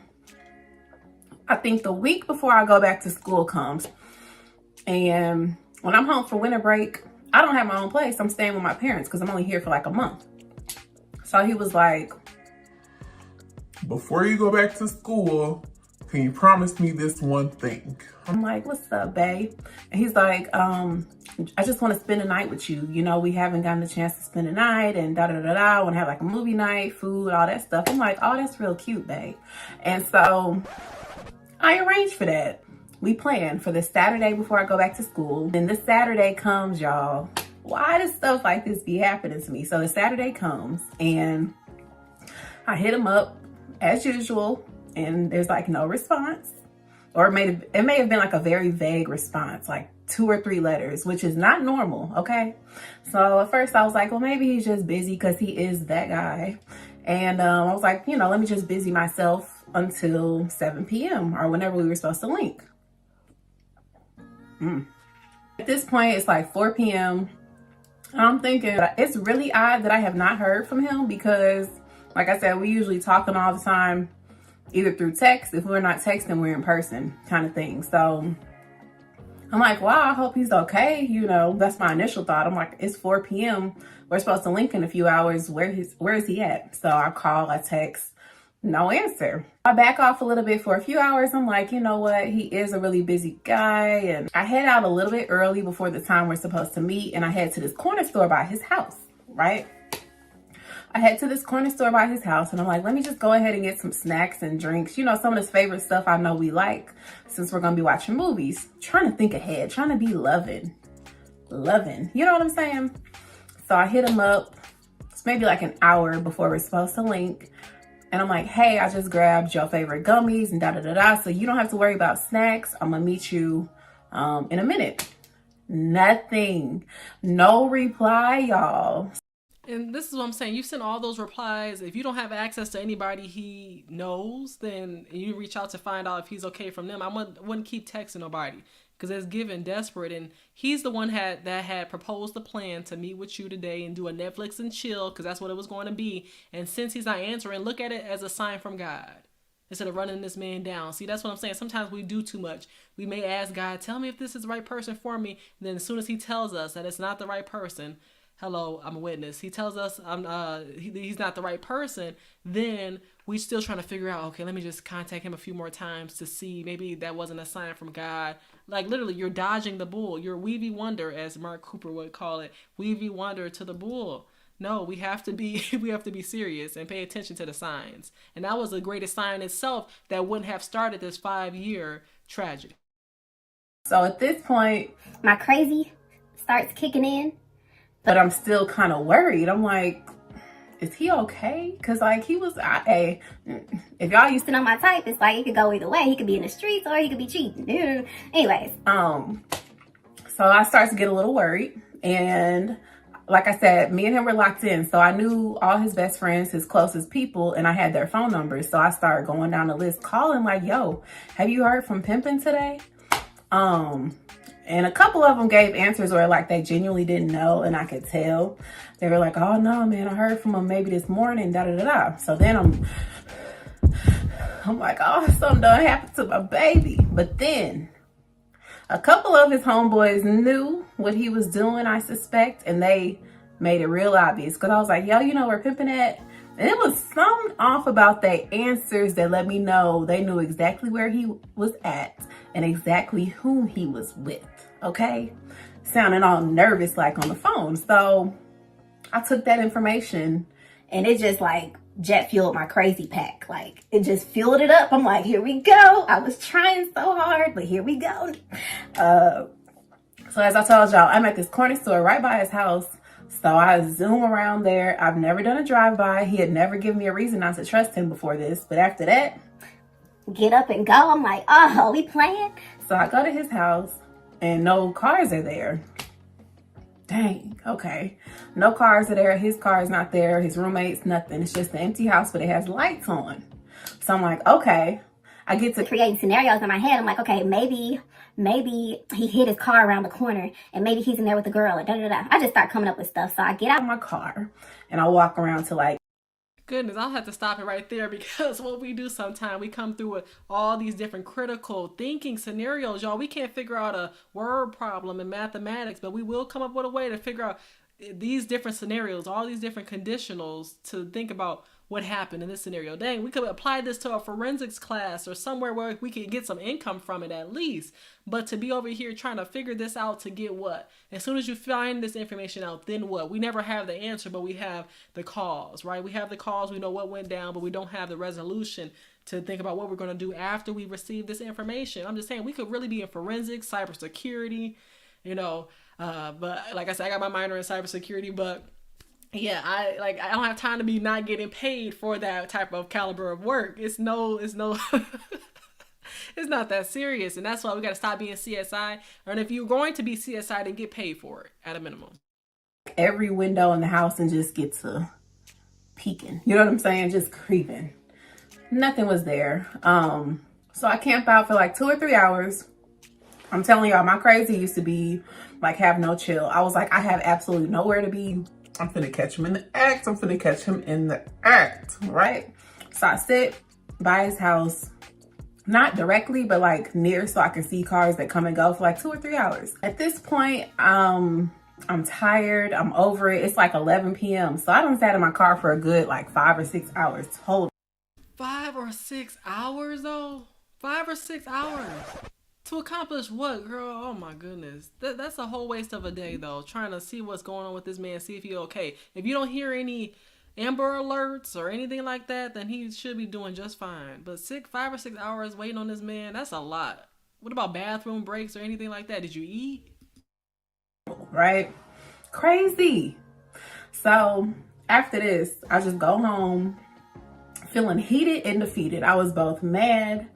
M: I think the week before I go back to school comes, and when I'm home for winter break, I don't have my own place. I'm staying with my parents because I'm only here for like a month. So he was like,
N: before you go back to school, can you promise me this one thing?
M: I'm like, what's up, babe? And he's like, I just want to spend a night with you. We haven't gotten the chance to spend a night and da-da-da-da. I want to have like a movie night, food, all that stuff. I'm like, oh, that's real cute, babe. And so I arranged for that. We planned for the Saturday before I go back to school. Then this Saturday comes, y'all. Why does stuff like this be happening to me? So the Saturday comes and I hit him up as usual. And there's like no response, or it may have been like a very vague response, like 2 or 3 letters, which is not normal. Okay. So at first I was like, well, maybe he's just busy because he is that guy. And I was like, let me just busy myself until 7 p.m. or whenever we were supposed to link. At this point, it's like 4 p.m. And I'm thinking it's really odd that I have not heard from him because, like I said, we usually talking all the time, either through text. If we're not texting, we're in person kind of thing. So I'm like, wow, I hope he's okay. That's my initial thought. I'm like, it's 4 p.m. We're supposed to link in a few hours. Where is he at? So I call, I text, no answer. I back off a little bit for a few hours. I'm like, you know what? He is a really busy guy. And I head out a little bit early before the time we're supposed to meet. And I head to this corner store by his house, right? I head to this corner store by his house and I'm like, let me just go ahead and get some snacks and drinks. Some of his favorite stuff I know we like since we're going to be watching movies. Trying to think ahead, trying to be loving. You know what I'm saying? So I hit him up. It's maybe like an hour before we're supposed to link. And I'm like, hey, I just grabbed your favorite gummies and da-da-da-da. So you don't have to worry about snacks. I'm going to meet you in a minute. Nothing. No reply, y'all.
A: And this is what I'm saying. You send all those replies. If you don't have access to anybody he knows, then you reach out to find out if he's okay from them. I wouldn't keep texting nobody because it's given desperate. And he's the one that had proposed the plan to meet with you today and do a Netflix and chill because that's what it was going to be. And since he's not answering, look at it as a sign from God. instead of running this man down. See, that's what I'm saying. Sometimes we do too much. We may ask God, tell me if this is the right person for me. And then as soon as he tells us that it's not the right person, hello, I'm a witness. He tells us he's not the right person. Then we still trying to figure out, okay, let me just contact him a few more times to see maybe that wasn't a sign from God. Like literally, you're dodging the bull. You're weavy wonder, as Mark Cooper would call it, weavy wonder to the bull. No, we have to be serious and pay attention to the signs. And that was the greatest sign itself that wouldn't have started this 5-year tragedy.
M: So at this point,
O: my crazy starts kicking in.
M: But I'm still kind of worried. I'm like, is he okay? Because, like, he was, if y'all used to
O: know my type, it's like, it could go either way. He could be in the streets or he could be cheating. Anyways.
M: So I start to get a little worried. And like I said, me and him were locked in. So I knew all his best friends, his closest people, and I had their phone numbers. So I started going down the list, calling like, yo, have you heard from Pimpin' today? And a couple of them gave answers where like they genuinely didn't know, and I could tell. They were like, oh no, man, I heard from him maybe this morning, da-da-da-da. So then I'm like, oh, something done happened to my baby. But then a couple of his homeboys knew what he was doing, I suspect, and they made it real obvious. Because I was like, yo, you know where Pimpin' at? And it was something off about their answers that let me know they knew exactly where he was at and exactly whom he was with, okay? Sounding all nervous like on the phone. So I took that information
O: and it just like jet fueled my crazy pack. Like it just fueled it up. I'm like, here we go. I was trying so hard, but here we go.
M: So as I told y'all, I'm at this corner store right by his house. So I zoom around there. I've never done a drive-by. He had never given me a reason not to trust him before this. But after that,
O: get up and go. I'm like, oh, we playing?
M: So I go to his house and no cars are there. Dang, okay. No cars are there. His car is not there. His roommates, nothing. It's just an empty house, but it has lights on. So I'm like, okay. I get to
O: creating scenarios in my head. I'm like, okay, maybe he hid his car around the corner and maybe he's in there with the girl. And da-da-da. I just start coming up with stuff. So I get out
M: of my car and I walk around to like,
A: goodness, I'll have to stop it right there, because what we do sometimes, we come through with all these different critical thinking scenarios, y'all. We can't figure out a word problem in mathematics, but we will come up with a way to figure out these different scenarios, all these different conditionals to think about what happened in this scenario. Dang, we could apply this to a forensics class or somewhere where we could get some income from it at least. But to be over here trying to figure this out to get what? As soon as you find this information out, then what? We never have the answer, but we have the cause, right? We have the cause, we know what went down, but we don't have the resolution to think about what we're going to do after we receive this information. I'm just saying, we could really be in forensics, cybersecurity, but like I said, I got my minor in cybersecurity, but yeah, I don't have time to be not getting paid for that type of caliber of work. It's no it's not that serious. And that's why we got to stop being CSI. And if you're going to be CSI, then get paid for it at a minimum.
M: Every window in the house and just get to peeking. You know what I'm saying? Just creeping. Nothing was there. So I camped out for like 2 or 3 hours. I'm telling y'all, my crazy used to be like have no chill. I was like, I have absolutely nowhere to be.
N: I'm finna catch him in the act. I'm finna catch him in the act,
M: right? So I sit by his house, not directly, but like near, so I can see cars that come and go for like 2 or 3 hours. At this point, I'm tired. I'm over it. It's like 11 p.m. So I done sat in my car for a good like 5 or 6 hours total.
A: 5 or 6 hours though? 5 or 6 hours? To accomplish what, girl? Oh my goodness. That's a whole waste of a day though, trying to see what's going on with this man, see if he's okay. If you don't hear any Amber Alerts or anything like that, then he should be doing just fine. But 5 or 6 hours waiting on this man, that's a lot. What about bathroom breaks or anything like that? Did you eat?
M: Right? Crazy. So after this, I just go home feeling heated and defeated. I was both mad,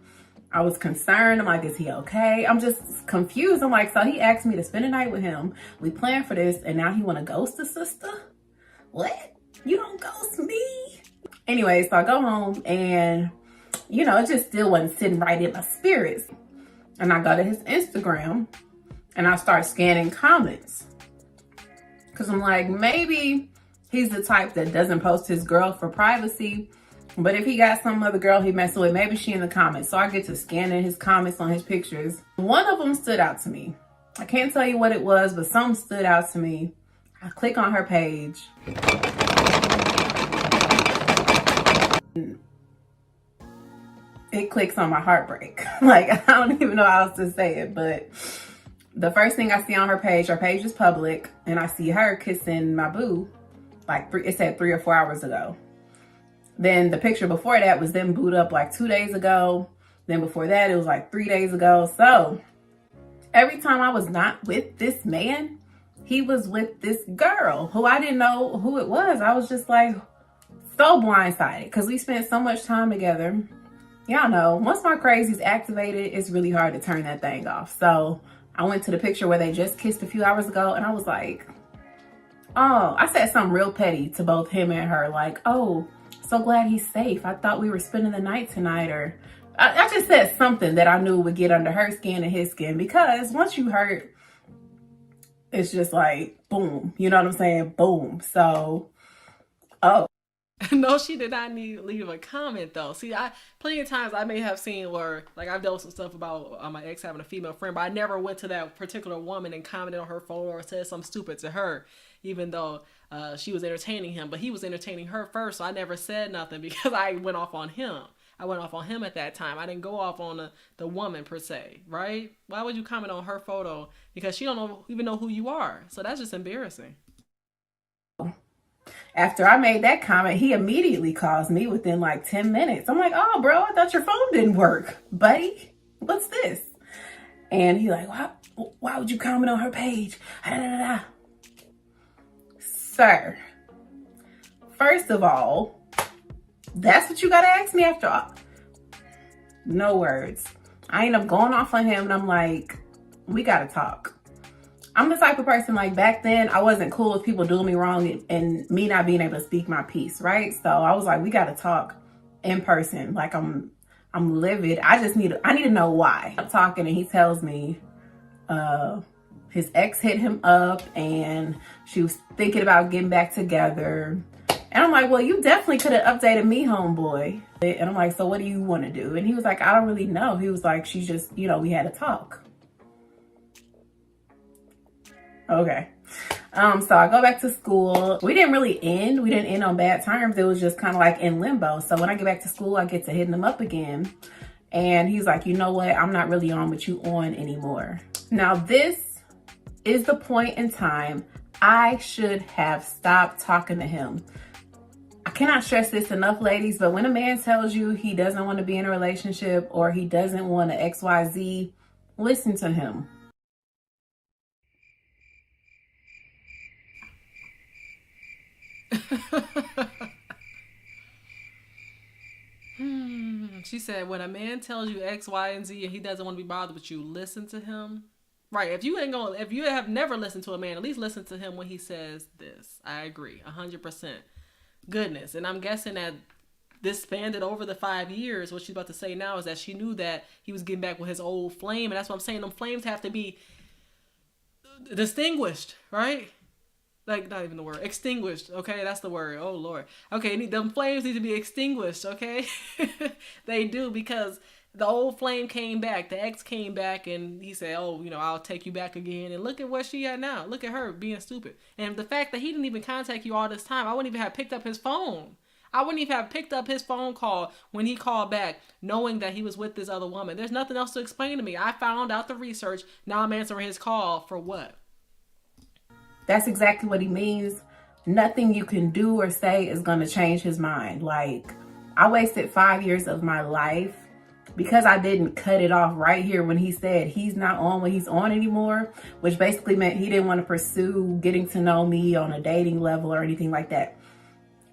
M: I was concerned. I'm like, is he okay? I'm just confused. I'm like, so he asked me to spend a night with him. We planned for this, and now he want to ghost the sister? What? You don't ghost me? Anyway, so I go home, and, it just still wasn't sitting right in my spirits. And I go to his Instagram, and I start scanning comments. Because I'm like, maybe he's the type that doesn't post his girl for privacy. But if he got some other girl he messing with, maybe she in the comments. So I get to scanning his comments on his pictures. One of them stood out to me. I can't tell you what it was, but some stood out to me. I click on her page. It clicks on my heartbreak. Like, I don't even know how else to say it, but the first thing I see on her page is public, and I see her kissing my boo, like it said 3 or 4 hours ago. Then the picture before that was them booed up like 2 days ago. Then before that, it was like 3 days ago. So every time I was not with this man, he was with this girl who I didn't know who it was. I was just like so blindsided because we spent so much time together. Y'all know, once my crazy's activated, it's really hard to turn that thing off. So I went to the picture where they just kissed a few hours ago, and I was like, oh, I said something real petty to both him and her. Like, oh, so glad he's safe. I thought we were spending the night tonight. Or I just said something that I knew would get under her skin and his skin, because once you hurt, it's just like, boom. You know what I'm saying? Boom. So, oh.
A: No, she did not need to leave a comment though. See, plenty of times I may have seen where, like, I've dealt with some stuff about my ex having a female friend, but I never went to that particular woman and commented on her photo or said something stupid to her, even though she was entertaining him. But he was entertaining her first, so I never said nothing because I went off on him. I went off on him at that time. I didn't go off on the woman per se, right? Why would you comment on her photo? Because she don't even know who you are. So that's just embarrassing.
M: After I made that comment, he immediately calls me within like 10 minutes. I'm like, oh, bro, I thought your phone didn't work. Buddy, what's this? And he's like, why would you comment on her page? Sir, first of all, that's what you got to ask me after all. No words. I end up going off on him, and I'm like, we got to talk. I'm the type of person, like, back then, I wasn't cool with people doing me wrong and me not being able to speak my piece, right? So I was like, we got to talk in person. Like, I'm livid. I need to know why. I'm talking, and he tells me his ex hit him up and she was thinking about getting back together. And I'm like, well, you definitely could have updated me, homeboy. And I'm like, so what do you want to do? And he was like, I don't really know. He was like, she's just, we had to talk. Okay. So I go back to school. We didn't end on bad terms. It was just kind of like in limbo. So when I get back to school, I get to hitting him up again. And he's like, you know what? I'm not really on with you on anymore. Now, this is the point in time I should have stopped talking to him. I cannot stress this enough, ladies, but when a man tells you he doesn't want to be in a relationship or he doesn't want to XYZ, listen to him.
A: She said, when a man tells you X, Y, and Z and he doesn't want to be bothered with you, listen to him. Right. If you have never listened to a man, at least listen to him when he says this. I agree. 100%. Goodness. And I'm guessing that this spanned over the 5 years. What she's about to say now is that she knew that he was getting back with his old flame. And that's what I'm saying. Them flames have to be distinguished, right? Like, not even the word. Extinguished. Okay, that's the word. Oh, Lord. Okay, them flames need to be extinguished, okay? They do, because the old flame came back. The ex came back, and he said, oh, I'll take you back again. And look at where she at now. Look at her being stupid. And the fact that he didn't even contact you all this time, I wouldn't even have picked up his phone. I wouldn't even have picked up his phone call when he called back, knowing that he was with this other woman. There's nothing else to explain to me. I found out the research. Now I'm answering his call for what?
M: That's exactly what he means. Nothing you can do or say is going to change his mind. Like, I wasted 5 years of my life because I didn't cut it off right here when he said he's not on what he's on anymore, which basically meant he didn't want to pursue getting to know me on a dating level or anything like that.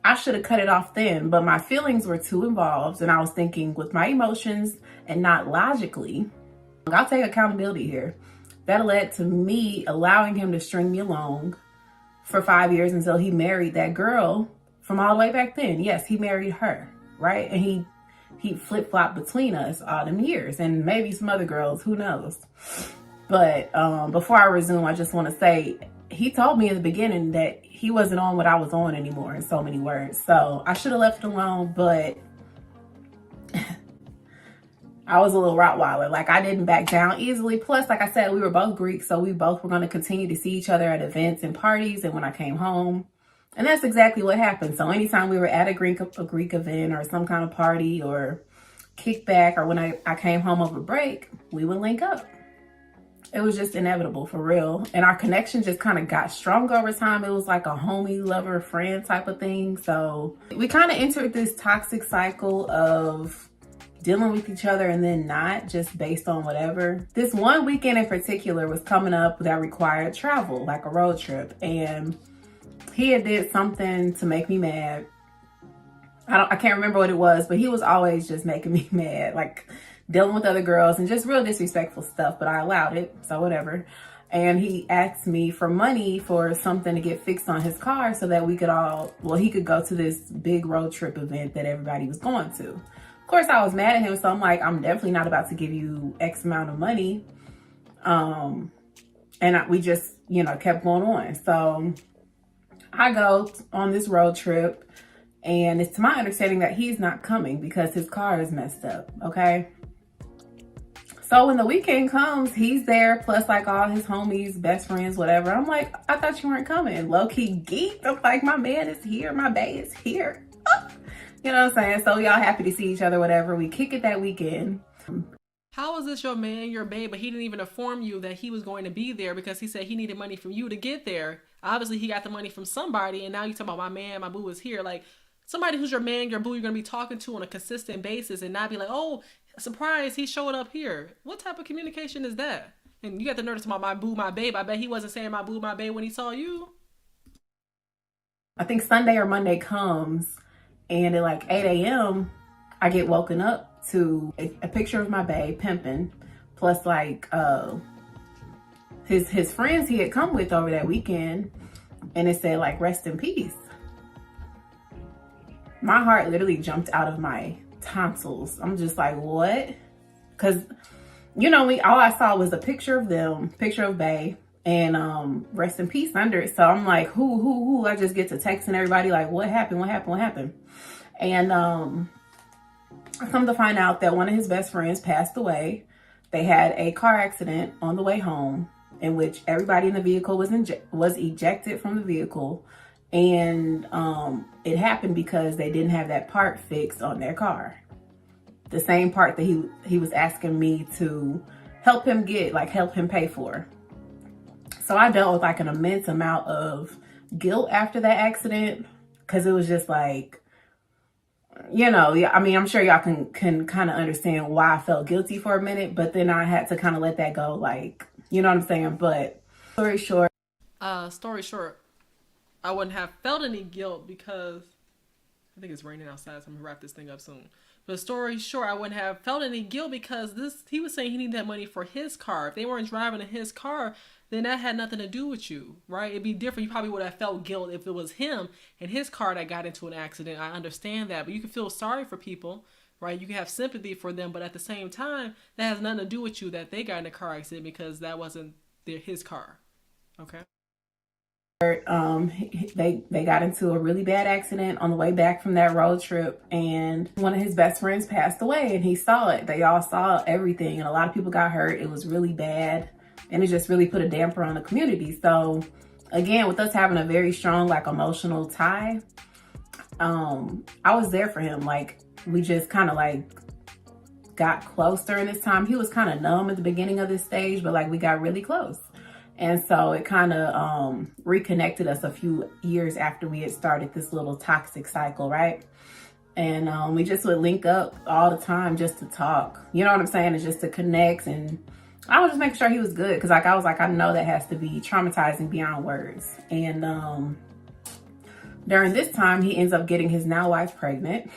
M: I should have cut it off then, but my feelings were too involved, and I was thinking with my emotions and not logically. I'll take accountability here. That led to me allowing him to string me along for 5 years until he married that girl from all the way back then. Yes, he married her, right? And he flip-flopped between us all them years, and maybe some other girls, who knows? But before I resume, I just want to say, he told me in the beginning that he wasn't on what I was on anymore, in so many words. So I should have left it alone, but I was a little Rottweiler. Like, I didn't back down easily. Plus, like I said, we were both Greek, so we both were going to continue to see each other at events and parties and when I came home. And that's exactly what happened. So anytime we were at a Greek event or some kind of party or kickback, or when I came home over break, we would link up. It was just inevitable, for real. And our connection just kind of got stronger over time. It was like a homie, lover, friend type of thing. So we kind of entered this toxic cycle of dealing with each other and then not, just based on whatever. This one weekend in particular was coming up that required travel, like a road trip. And he had did something to make me mad. I can't remember what it was, but he was always just making me mad, like dealing with other girls and just real disrespectful stuff, but I allowed it, so whatever. And he asked me for money for something to get fixed on his car so that we could he could go to this big road trip event that everybody was going to. Of course, I was mad at him, so I'm like, I'm definitely not about to give you X amount of money. We just, kept going on. So I go on this road trip, and it's to my understanding that he's not coming because his car is messed up, okay? So when the weekend comes, he's there, plus like all his homies, best friends, whatever. I'm like, I thought you weren't coming. Low-key geeked. I'm like, my man is here. My bae is here. You know what I'm saying? So y'all happy to see each other, whatever. We kick it that weekend.
A: How is this your man, your babe, but he didn't even inform you that he was going to be there because he said he needed money from you to get there? Obviously, he got the money from somebody, and now you talk about my man, my boo is here. Like, somebody who's your man, your boo, you're going to be talking to on a consistent basis and not be like, oh, surprise, he showed up here. What type of communication is that? And you got the nerve to talk about my boo, my babe. I bet he wasn't saying my boo, my babe when he saw you.
M: I think Sunday or Monday comes, and at like 8 a.m., I get woken up to a picture of my babe pimping, plus like his friends he had come with over that weekend, and it said like, rest in peace. My heart literally jumped out of my tonsils. I'm just like, what? Because all I saw was a picture of them, picture of Bae, and rest in peace under it. So I'm like, who? I just get to texting everybody like, what happened? And I come to find out that one of his best friends passed away. They had a car accident on the way home in which everybody in the vehicle was ejected from the vehicle. And it happened because they didn't have that part fixed on their car. The same part that he was asking me to help him get, like help him pay for. So I dealt with like an immense amount of guilt after that accident, because it was just like, I'm sure y'all can kind of understand why I felt guilty for a minute, but then I had to kind of let that go, like, you know what I'm saying? But story short,
A: I wouldn't have felt any guilt because I think it's raining outside, so I'm gonna wrap this thing up soon. But story short, I wouldn't have felt any guilt because he was saying he needed that money for his car. If they weren't driving in his car, then that had nothing to do with you, right? It'd be different. You probably would have felt guilt if it was him and his car that got into an accident. I understand that, but you can feel sorry for people, right? You can have sympathy for them, but at the same time, that has nothing to do with you that they got in a car accident because that wasn't his car, okay?
M: They got into a really bad accident on the way back from that road trip, and one of his best friends passed away, and he saw it. They all saw everything, and a lot of people got hurt. It was really bad, and it just really put a damper on the community. So again, with us having a very strong like emotional tie, I was there for him. Like, we just kind of like got close during this time. He was kind of numb at the beginning of this stage, but like we got really close. And so it kind of reconnected us a few years after we had started this little toxic cycle, right? And we just would link up all the time just to talk. You know what I'm saying? It's just to connect. And I was just making sure he was good, because like I was like, I know that has to be traumatizing beyond words. And during this time, he ends up getting his now wife pregnant.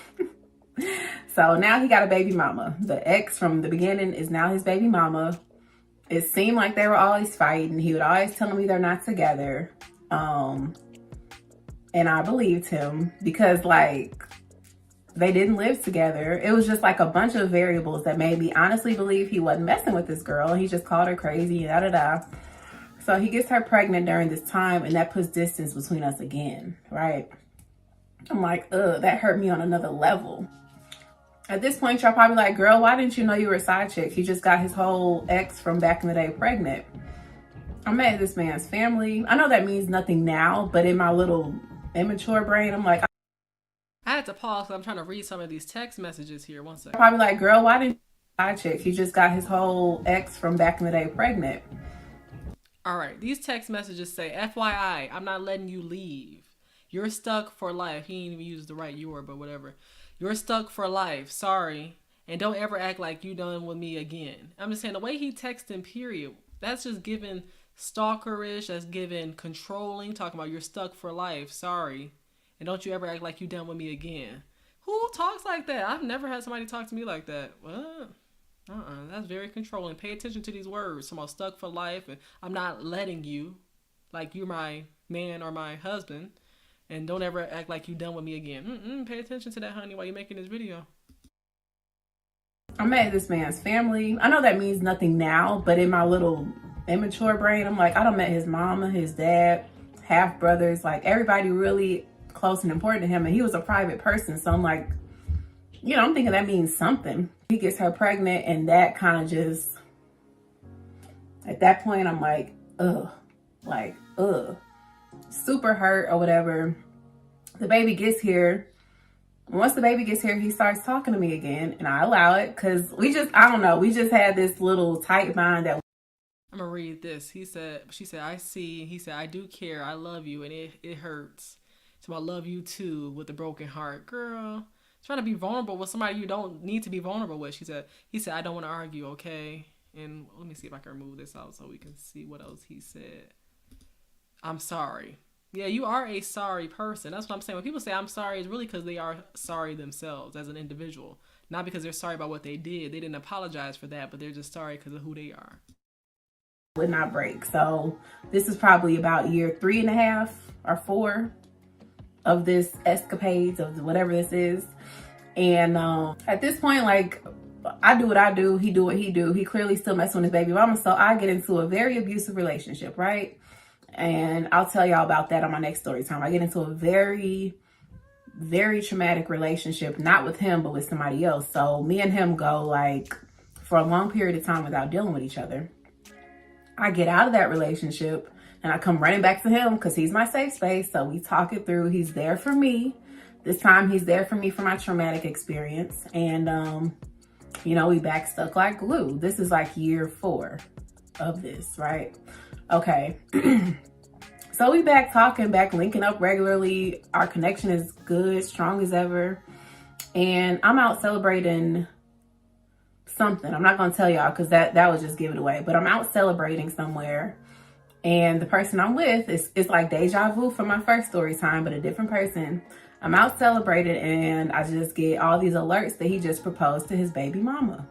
M: So now he got a baby mama. The ex from the beginning is now his baby mama. It seemed like they were always fighting. He would always tell me they're not together. And I believed him because like they didn't live together. It was just like a bunch of variables that made me honestly believe he wasn't messing with this girl. He just called her crazy, da-da-da. So he gets her pregnant during this time, and that puts distance between us again, right? I'm like, that hurt me on another level. At this point, y'all probably like, girl, why didn't you know you were a side chick? He just got his whole ex from back in the day pregnant. I met this man's family. I know that means nothing now, but in my little immature brain, I'm like,
A: I had to pause because I'm trying to read some of these text messages here. One second.
M: Probably like, girl, why didn't side chick? He just got his whole ex from back in the day pregnant.
A: All right, these text messages say, FYI, I'm not letting you leave. You're stuck for life. He ain't even used the right "your," but whatever. You're stuck for life. Sorry. And don't ever act like you done with me again. I'm just saying, the way he texting, period, that's just giving stalkerish. That's giving controlling. Talking about you're stuck for life. Sorry. And don't you ever act like you done with me again. Who talks like that? I've never had somebody talk to me like that. What? That's very controlling. Pay attention to these words. Someone stuck for life, and I'm not letting you, like you're my man or my husband, and don't ever act like you done with me again. Pay attention to that, honey, while you're making this video.
M: I met this man's family. I know that means nothing now, but in my little immature brain, I'm like, I done met his mama, his dad, half brothers, like everybody really close and important to him, and he was a private person. So I'm like, you know, I'm thinking that means something. He gets her pregnant, and that kind of just, at that point, I'm like, ugh, super hurt or whatever. The baby gets here. Once the baby gets here, he starts talking to me again, and I allow it because I don't know, we just had this little tight bond that.
A: I'm gonna read this. She said, I see. He said, I do care. I love you, and it hurts. So I love you too, with a broken heart. Girl, trying to be vulnerable with somebody you don't need to be vulnerable with. He said, I don't want to argue, okay? And let me see if I can remove this out so we can see what else he said. I'm sorry. Yeah, you are a sorry person. That's what I'm saying. When people say I'm sorry, it's really because they are sorry themselves as an individual. Not because they're sorry about what they did. They didn't apologize for that, but they're just sorry because of who they are.
M: Would not break. So this is probably about year 3.5 or 4 of this escapades of whatever this is. And at this point, like, I do what I do, he do what he do. He clearly still messing with his baby mama. So I get into a very abusive relationship, right? And I'll tell y'all about that on my next story time. I get into a very, very traumatic relationship, not with him, but with somebody else. So me and him go like for a long period of time without dealing with each other. I get out of that relationship and I come running back to him because he's my safe space. So we talk it through. He's there for me. This time he's there for me for my traumatic experience. And, you know, we back stuck like glue. This is like year 4 of this, right? Okay. So we back talking, back linking up regularly. Our connection is good, strong as ever. And I'm out celebrating something. I'm not going to tell y'all because that would just give it away. But I'm out celebrating somewhere. And the person I'm with is like deja vu from my first story time, but a different person. I'm out celebrating and I just get all these alerts that he just proposed to his baby mama.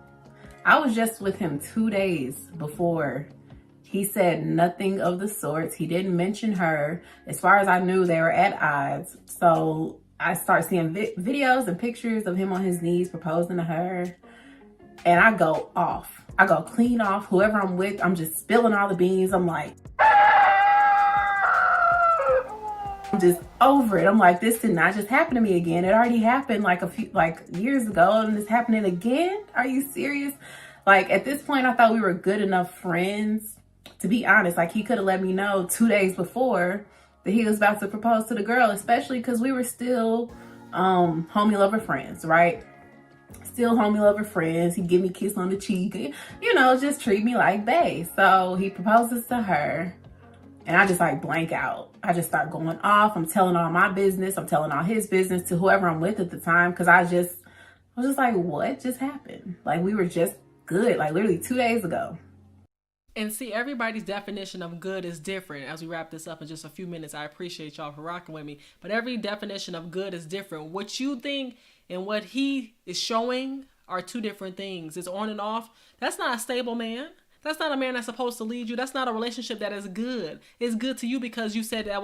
M: I was just with him 2 days before. He said nothing of the sorts. He didn't mention her. As far as I knew, they were at odds. So I start seeing videos and pictures of him on his knees proposing to her. And I go off. I go clean off. Whoever I'm with, I'm just spilling all the beans. I'm like, I'm just over it. I'm like, this did not just happen to me again. It already happened like years ago, and it's happening again. Are you serious? Like, at this point, I thought we were good enough friends. To be honest, like, he could have let me know 2 days before that he was about to propose to the girl, especially because we were still homie lover friends, right? Still homie lover friends. He'd give me a kiss on the cheek, you know, just treat me like bae. So he proposes to her, and I just like blank out. I just start going off. I'm telling all my business. I'm telling all his business to whoever I'm with at the time, because I was just like, what just happened? Like, we were just good, like literally 2 days ago.
A: And see, everybody's definition of good is different. As we wrap this up in just a few minutes, I appreciate y'all for rocking with me. But every definition of good is different. What you think and what he is showing are two different things. It's on and off. That's not a stable man. That's not a man that's supposed to lead you. That's not a relationship that is good. It's good to you because you said that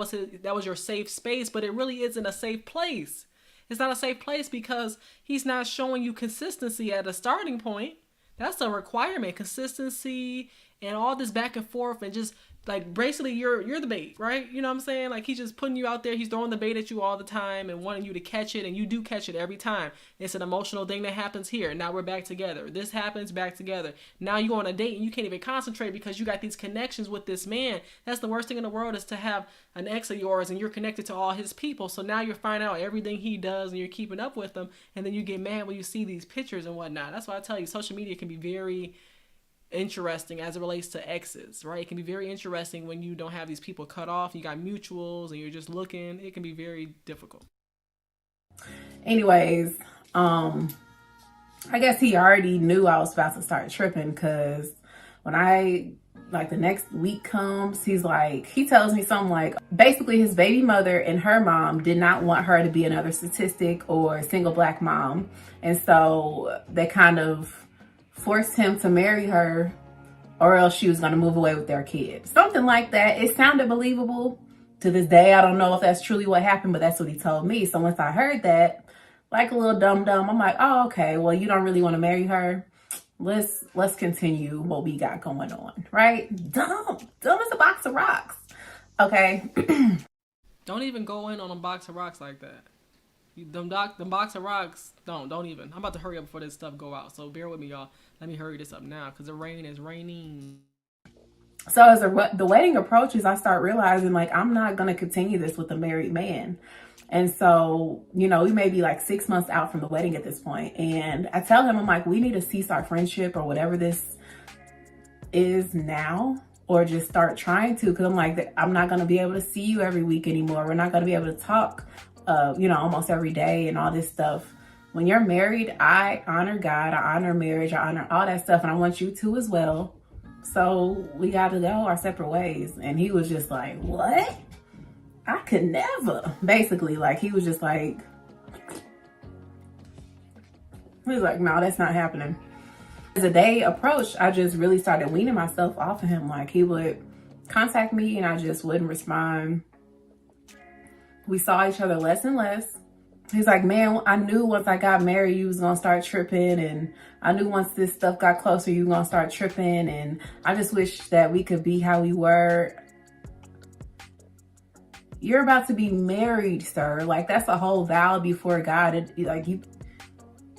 A: was your safe space, but it really isn't a safe place. It's not a safe place because he's not showing you consistency at a starting point. That's a requirement, consistency and all this back and forth and just like basically you're the bait, right? You know what I'm saying? Like he's just putting you out there. He's throwing the bait at you all the time and wanting you to catch it, and you do catch it every time. It's an emotional thing that happens here. Now we're back together. This happens, back together. Now you go on a date and you can't even concentrate because you got these connections with this man. That's the worst thing in the world, is to have an ex of yours and you're connected to all his people. So now you're finding out everything he does and you're keeping up with him, and then you get mad when you see these pictures and whatnot. That's why I tell you, social media can be very interesting as it relates to exes, right? It can be very interesting when you don't have these people cut off, you got mutuals and you're just looking. It can be very difficult.
M: Anyways, I guess he already knew I was about to start tripping, because when the next week comes, he tells me something like, basically his baby mother and her mom did not want her to be another statistic or a single black mom. And so they kind of forced him to marry her, or else she was going to move away with their kid. Something like that. It sounded believable. To this day, I don't know if that's truly what happened, but that's what he told me. So once I heard that, like a little dum-dum, I'm like, oh, okay, well, you don't really want to marry her. Let's continue what we got going on, right? Dumb as a box of rocks. Okay.
A: Don't even go in on a box of rocks like that. The box of rocks, don't even. I'm about to hurry up before this stuff go out, so bear with me, y'all. Let me hurry this up now, because the rain is raining.
M: So as the wedding approaches, I start realizing, like, I'm not going to continue this with a married man. And so, we may be like 6 months out from the wedding at this point. And I tell him, I'm like, we need to cease our friendship or whatever this is now, or just start trying to, because I'm like, I'm not going to be able to see you every week anymore. We're not going to be able to talk almost every day and all this stuff. When you're married, I honor God, I honor marriage, I honor all that stuff, and I want you to as well. So we got to go our separate ways. And he was just like, what? I could never. Basically, like, he was just like, no, that's not happening. As the day approached, I just really started weaning myself off of him. Like, he would contact me and I just wouldn't respond. We saw each other less and less. He's like, man, I knew once I got married, you was going to start tripping. And I knew once this stuff got closer, you were going to start tripping. And I just wish that we could be how we were. You're about to be married, sir. Like, that's a whole vow before God.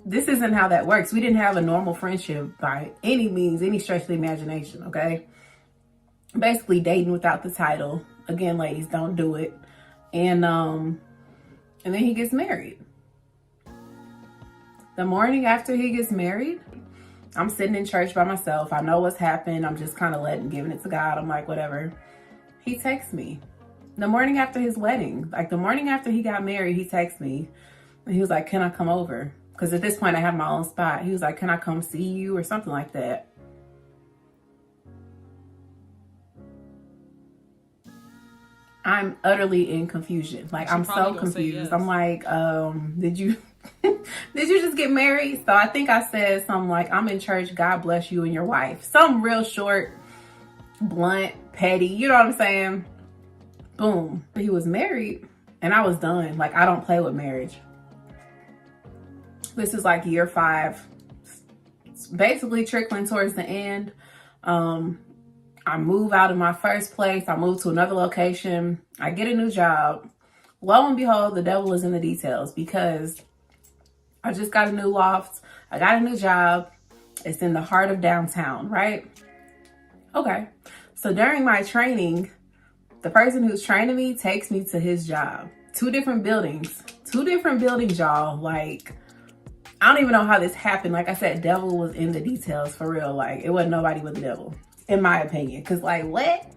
M: This isn't how that works. We didn't have a normal friendship by any means, any stretch of the imagination, okay? Basically dating without the title. Again, ladies, don't do it. And then he gets married. The morning after he gets married, I'm sitting in church by myself. I know what's happened. I'm just kind of giving it to God. I'm like, whatever. He texts me. The morning after his wedding, like the morning after he got married, he texted me. And he was like, can I come over? Because at this point I have my own spot. He was like, can I come see you or something like that? I'm utterly in confusion. Like, I'm so confused. Yes. I'm like, did you just get married? So I think I said something like, I'm in church. God bless you and your wife. Something real short, blunt, petty. You know what I'm saying? Boom. He was married and I was done. Like, I don't play with marriage. This is like year 5. It's basically trickling towards the end. I move out of my first place. I move to another location. I get a new job. Lo and behold, the devil is in the details, because I just got a new loft. I got a new job. It's in the heart of downtown, right? Okay. So during my training, the person who's training me takes me to his job. 2 different buildings, y'all. Like, I don't even know how this happened. Like I said, devil was in the details for real. Like, it wasn't nobody but the devil, in my opinion. Cause like, what?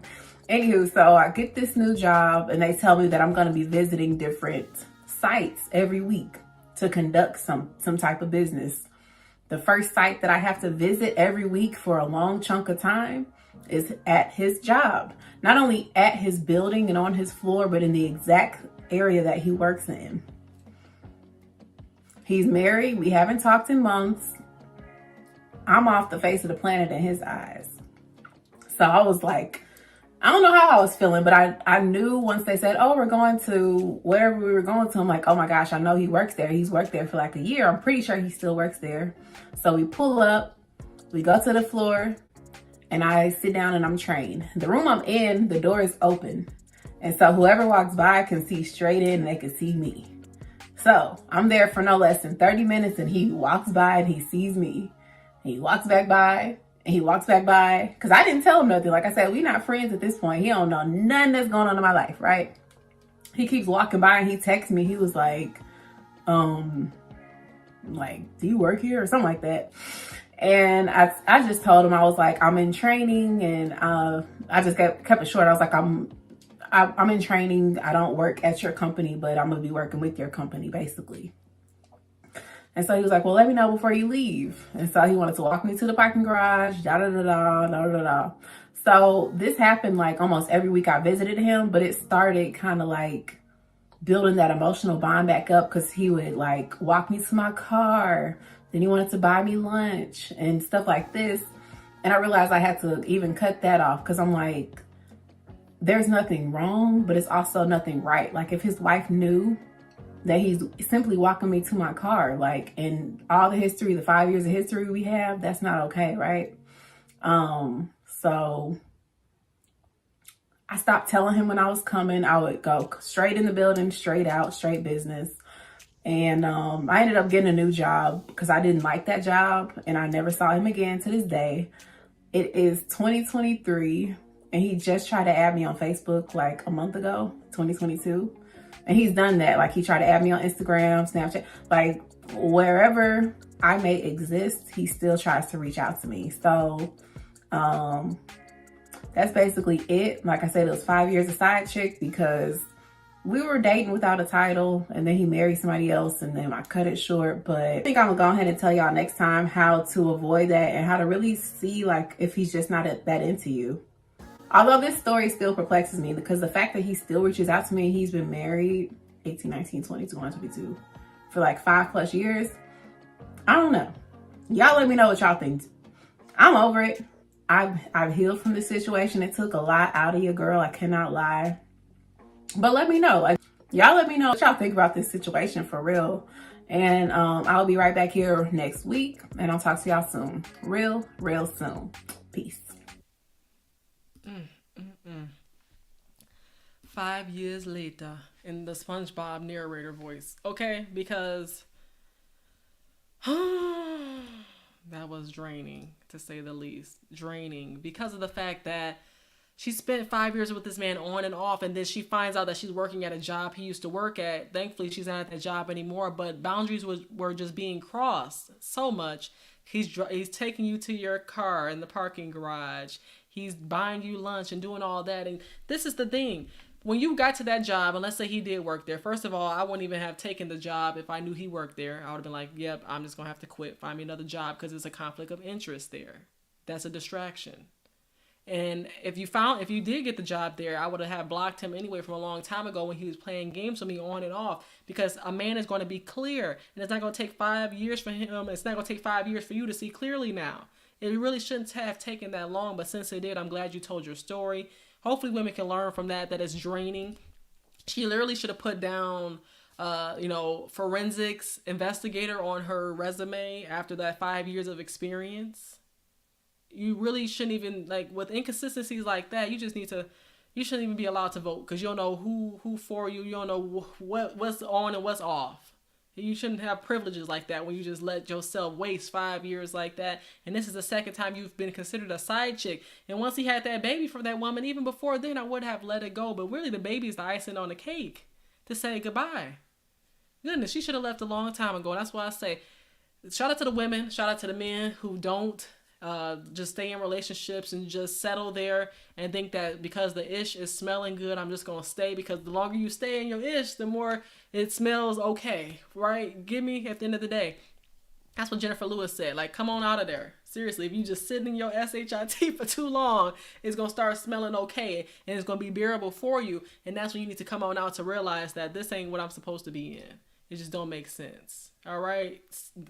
M: Anywho, so I get this new job and they tell me that I'm going to be visiting different sites every week to conduct some type of business. The first site that I have to visit every week for a long chunk of time is at his job. Not only at his building and on his floor, but in the exact area that he works in. He's married. We haven't talked in months. I'm off the face of the planet in his eyes. So I was like, I don't know how I was feeling, but I knew once they said, oh, we're going to wherever we were going to, I'm like, oh my gosh, I know he works there. He's worked there for like a year. I'm pretty sure he still works there. So we pull up, we go to the floor, and I sit down and I'm trained. The room I'm in, the door is open. And so whoever walks by can see straight in and they can see me. So I'm there for no less than 30 minutes and he walks by and he sees me. And he walks back by and he walks back by. Because I didn't tell him nothing. Like I said, we're not friends at this point. He don't know nothing that's going on in my life, right? He keeps walking by and he texts me. He was like, do you work here or something like that? And I just told him, I was like, I'm in training, and I just kept it short. I was like, I'm in training. I don't work at your company, but I'm gonna be working with your company, basically. And so he was like, well, let me know before you leave. And so he wanted to walk me to the parking garage, da-da-da-da. So this happened like almost every week I visited him, but it started kind of like building that emotional bond back up, because he would like walk me to my car. Then he wanted to buy me lunch and stuff like this. And I realized I had to even cut that off, because I'm like, there's nothing wrong, but it's also nothing right. Like if his wife knew that he's simply walking me to my car, like in all the history, the 5 years of history we have, that's not okay, right? So I stopped telling him when I was coming. I would go straight in the building, straight out, straight business. And I ended up getting a new job because I didn't like that job, and I never saw him again to this day. It is 2023, and he just tried to add me on Facebook like a month ago, 2022. And he's done that. Like he tried to add me on Instagram, Snapchat, like wherever I may exist, he still tries to reach out to me. So that's basically it. Like I said, it was 5 years of Sidechick because we were dating without a title, and then he married somebody else, and then I cut it short. But I think I'm gonna go ahead and tell y'all next time how to avoid that and how to really see like if he's just not that into you. Although this story still perplexes me, because the fact that he still reaches out to me, he's been married 18, 19, 20, 21, 22 for like 5+ years. I don't know. Y'all let me know what y'all think. I'm over it. I've healed from this situation. It took a lot out of you, girl. I cannot lie. But let me know. Like, y'all let me know what y'all think about this situation for real. And I'll be right back here next week, and I'll talk to y'all soon. Real soon. Peace.
A: 5 years later, in the SpongeBob narrator voice. Okay, because that was draining, to say the least. Draining because of the fact that she spent 5 years with this man on and off, and then she finds out that she's working at a job he used to work at. Thankfully, she's not at that job anymore, but boundaries were just being crossed so much. He's taking you to your car in the parking garage. He's buying you lunch and doing all that. And this is the thing. When you got to that job, and let's say he did work there, first of all, I wouldn't even have taken the job if I knew he worked there. I would have been like, yep, I'm just going to have to quit. Find me another job, because it's a conflict of interest there. That's a distraction. And if you did get the job there, I would have blocked him anyway from a long time ago when he was playing games with me on and off, because a man is going to be clear, and it's not going to take 5 years for him. It's not going to take 5 years for you to see clearly now. It really shouldn't have taken that long, but since it did, I'm glad you told your story. Hopefully women can learn from that it's draining. She literally should have put down, forensics investigator on her resume after that 5 years of experience. You really shouldn't even, like, with inconsistencies like that, you shouldn't even be allowed to vote, because you don't know who for you. You don't know what's on and what's off. You shouldn't have privileges like that when you just let yourself waste 5 years like that. And this is the second time you've been considered a side chick. And once he had that baby from that woman, even before then, I would have let it go. But really, the baby is the icing on the cake to say goodbye. Goodness, she should have left a long time ago. And that's why I say, shout out to the women, shout out to the men who don't just stay in relationships and just settle there and think that because the ish is smelling good, I'm just going to stay, because the longer you stay in your ish, the more it smells okay, right? Give me at the end of the day. That's what Jennifer Lewis said. Like, come on out of there. Seriously, if you just sit in your SHIT for too long, it's going to start smelling okay, and it's going to be bearable for you. And that's when you need to come on out to realize that this ain't what I'm supposed to be in. It just don't make sense. All right,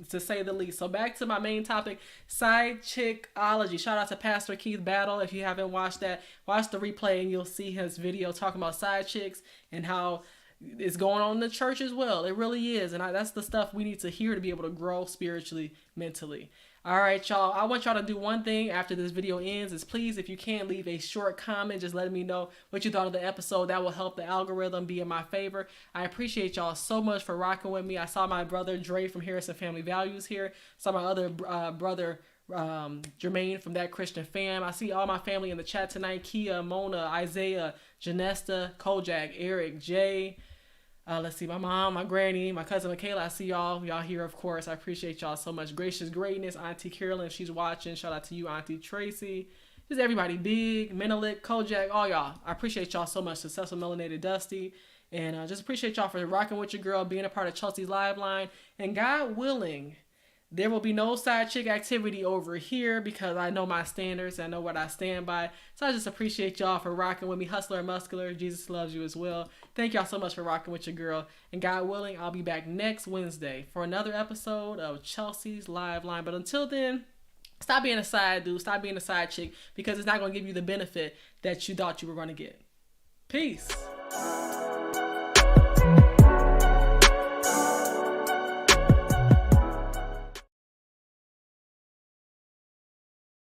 A: to say the least. So back to my main topic, side chickology. Shout out to Pastor Keith Battle. If you haven't watched that, watch the replay and you'll see his video talking about side chicks and how it's going on in the church as well. It really is. And that's the stuff we need to hear to be able to grow spiritually, mentally. All right, y'all. I want y'all to do one thing after this video ends is please, if you can, leave a short comment just letting me know what you thought of the episode. That will help the algorithm be in my favor. I appreciate y'all so much for rocking with me. I saw my brother Dre from Harrison Family Values here. Saw my other brother Jermaine from That Christian Fam. I see all my family in the chat tonight. Kia, Mona, Isaiah, Janesta, Kojak, Eric, Jay. Let's see, my mom, my granny, my cousin Michaela. I see y'all here, of course. I appreciate y'all so much. Gracious Greatness, Auntie Carolyn, if she's watching. Shout out to you, Auntie Tracy. Just everybody, Big, Menelik, Kojak, all y'all. I appreciate y'all so much. Successful Melanated Dusty. And just appreciate y'all for rocking with your girl, being a part of Chelsea's Live Line. And God willing, there will be no side chick activity over here because I know my standards. I know what I stand by. So I just appreciate y'all for rocking with me. Hustler and Muscular, Jesus loves you as well. Thank y'all so much for rocking with your girl. And God willing, I'll be back next Wednesday for another episode of Chelsea's Live Line. But until then, stop being a side dude. Stop being a side chick because it's not going to give you the benefit that you thought you were going to get. Peace.